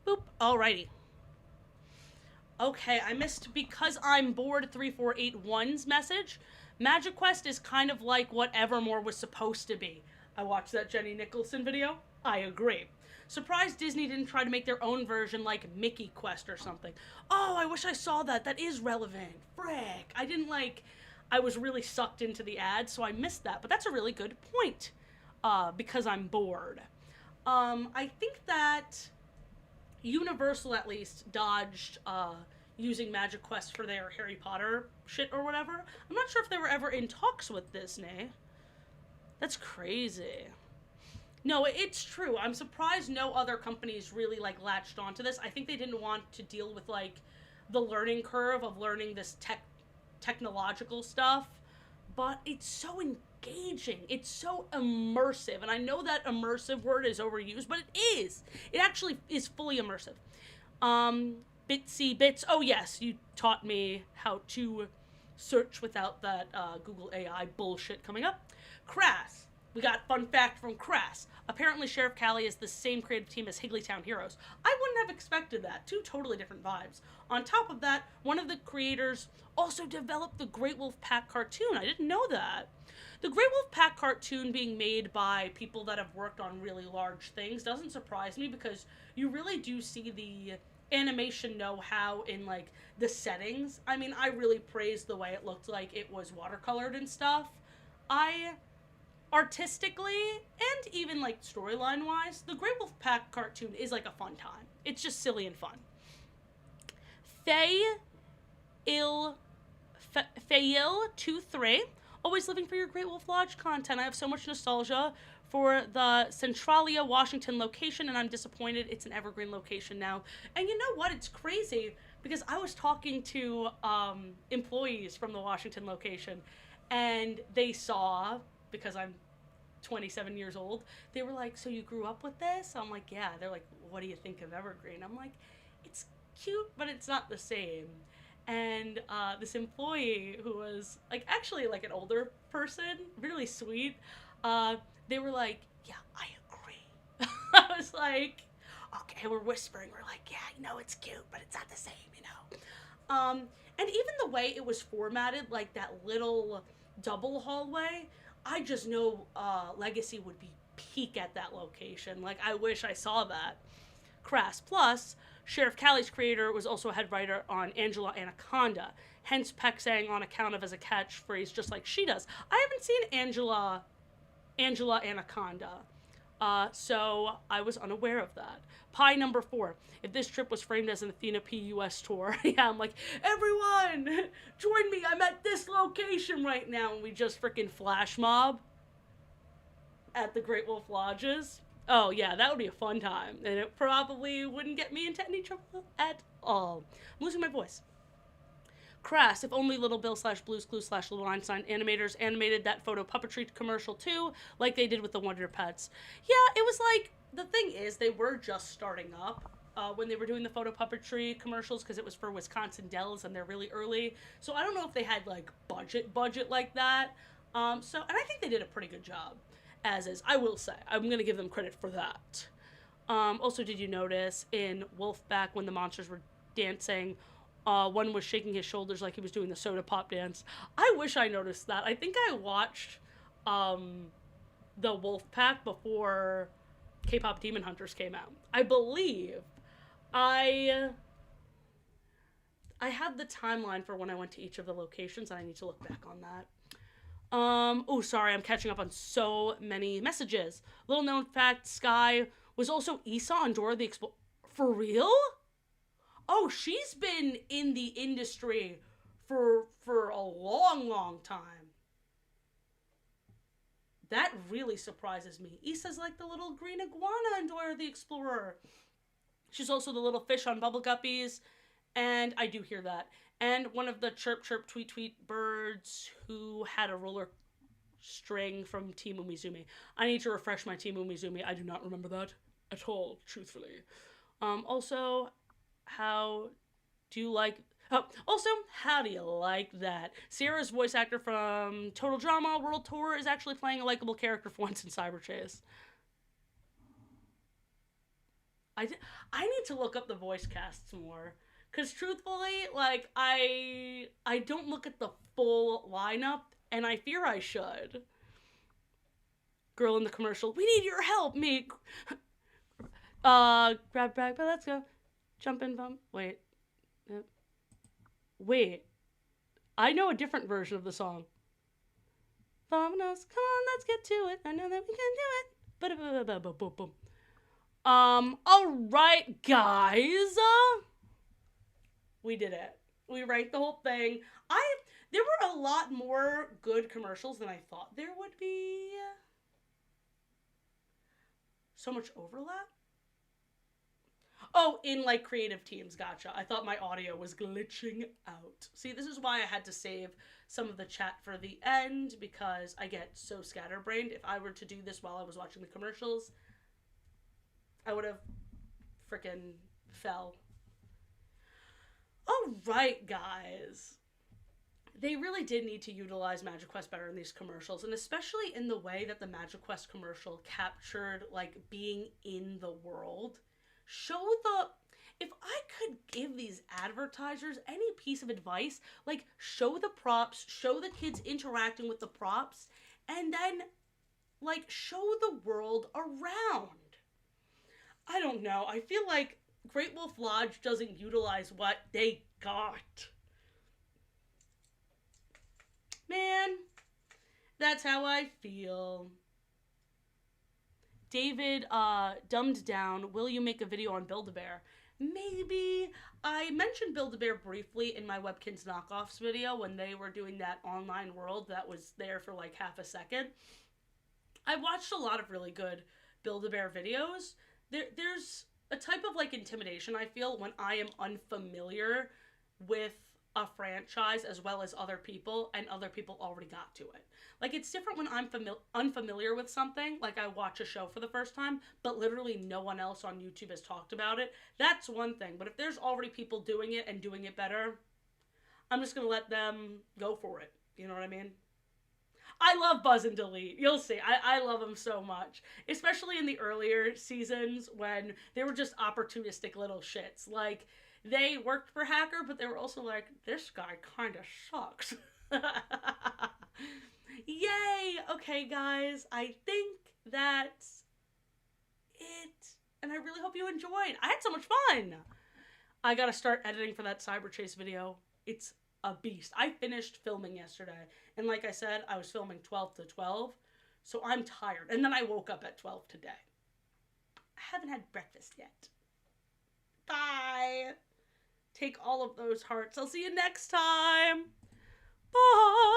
A: Boop. Alrighty. Okay, I missed Because I'm Bored 3481's message. MagicQuest is kind of like what Evermore was supposed to be. I watched that Jenny Nicholson video. I agree. Surprised Disney didn't try to make their own version like Mickey Quest or something. Oh, I wish I saw that. That is relevant. Frick. I was really sucked into the ad, so I missed that. But that's a really good point. Because I'm bored. I think that Universal at least dodged using MagicQuest for their Harry Potter shit or whatever. I'm not sure if they were ever in talks with Disney. That's crazy. No, it's true. I'm surprised no other companies really, like, latched onto this. I think they didn't want to deal with, like, the learning curve of learning this technological stuff. But it's so engaging. It's so immersive. And I know that immersive word is overused, but it is. It actually is fully immersive. Bitsy Bits. Oh, yes. You taught me how to search without that Google AI bullshit coming up. Crass. We got fun fact from Crass. Apparently Sheriff Callie is the same creative team as Higglytown Heroes. I wouldn't have expected that. Two totally different vibes. On top of that, one of the creators also developed the Great Wolf Pack cartoon. I didn't know that. The Great Wolf Pack cartoon being made by people that have worked on really large things doesn't surprise me, because you really do see the animation know-how in, like, the settings. I mean, I really praised the way it looked like it was watercolored and stuff. Artistically, and even, like, storyline-wise, the Great Wolf Pack cartoon is, like, a fun time. It's just silly and fun. Fail23, always living for your Great Wolf Lodge content. I have so much nostalgia for the Centralia, Washington location, and I'm disappointed it's an evergreen location now. And you know what? It's crazy, because I was talking to employees from the Washington location, and they saw, because I'm 27 years old, they were like, so you grew up with this? I'm like, yeah. They're like, what do you think of Evergreen? I'm like, it's cute, but it's not the same. And this employee, who was, like, actually, like, an older person, really sweet, they were like, yeah, I agree. I was like, okay, we're whispering. We're like, yeah, you know, it's cute, but it's not the same, you know. And even the way it was formatted, like that little double hallway, I just know Legacy would be peak at that location. Like, I wish I saw that. Crass. Plus, Sheriff Callie's creator was also a head writer on Angela Anaconda, hence Peck saying on account of as a catchphrase, just like she does. I haven't seen Angela Anaconda. So I was unaware of that. Pie number 4. If this trip was framed as an Athena P US tour, yeah, I'm like, everyone, join me. I'm at this location right now. And we just freaking flash mob at the Great Wolf Lodges. Oh, yeah, that would be a fun time. And it probably wouldn't get me into any trouble at all. I'm losing my voice. Crass, if only Little Bill / Blue's Clues / Little Einstein animators animated that photo puppetry commercial too, like they did with the Wonder Pets. Yeah, it was like, the thing is, they were just starting up when they were doing the photo puppetry commercials, because it was for Wisconsin Dells and they're really early. So I don't know if they had like budget like that. And I think they did a pretty good job, as is. I will say, I'm going to give them credit for that. Also, did you notice in Wolfpack when the monsters were dancing, one was shaking his shoulders like he was doing the soda pop dance? I wish I noticed that. I think I watched the Wolfpack before K-Pop Demon Hunters came out. I believe I had the timeline for when I went to each of the locations, and I need to look back on that. Oh, sorry, I'm catching up on so many messages. Little known fact, Sky was also Issa on Dora the Explorer. For real? Oh, she's been in the industry for a long time. That really surprises me. Issa's like the little green iguana in Dora the Explorer. She's also the little fish on Bubble Guppies, and I do hear that. And one of the chirp chirp tweet tweet birds who had a roller string from Team Umizoomi. I need to refresh my Team Umizoomi. I do not remember that at all, truthfully. Also, how do you like that? Sierra's voice actor from Total Drama World Tour is actually playing a likable character for once in Cyber Chase. I need to look up the voice casts more. Because truthfully, like, I don't look at the full lineup, and I fear I should. Girl in the commercial, we need your help, me. Grab bag, but let's go. Jump in, bump. Wait. Wait. I know a different version of the song. Vamonos, come on, let's get to it. I know that we can do it. Alright, guys. We did it. We ranked the whole thing. There were a lot more good commercials than I thought there would be. So much overlap. Oh, in like creative teams, gotcha. I thought my audio was glitching out. See, this is why I had to save some of the chat for the end, because I get so scatterbrained. If I were to do this while I was watching the commercials, I would have frickin' fell. Alright, guys. They really did need to utilize MagicQuest better in these commercials, and especially in the way that the MagicQuest commercial captured, like, being in the world. If I could give these advertisers any piece of advice, like, show the props, show the kids interacting with the props, and then, like, show the world around. I don't know. I feel like Great Wolf Lodge doesn't utilize what they got. Man, that's how I feel. David, dumbed down, will you make a video on Build-A-Bear? Maybe. I mentioned Build-A-Bear briefly in my Webkins Knockoffs video when they were doing that online world that was there for like half a second. I watched a lot of really good Build-A-Bear videos. There's a type of like intimidation I feel when I am unfamiliar with a franchise as well as other people, and other people already got to it. Like, it's different when I'm unfamiliar with something, like I watch a show for the first time, but literally no one else on YouTube has talked about it. That's one thing, but if there's already people doing it and doing it better, I'm just gonna let them go for it. You know what I mean? I love Buzz and Delete. You'll see. I love them so much. Especially in the earlier seasons when they were just opportunistic little shits. Like, they worked for Hacker, but they were also like, this guy kind of sucks. Yay! Okay, guys. I think that's it. And I really hope you enjoyed. I had so much fun. I gotta start editing for that Cyber Chase video. It's a beast. I finished filming yesterday. And like I said, I was filming 12 to 12. So I'm tired. And then I woke up at 12 today. I haven't had breakfast yet. Bye. Take all of those hearts. I'll see you next time. Bye.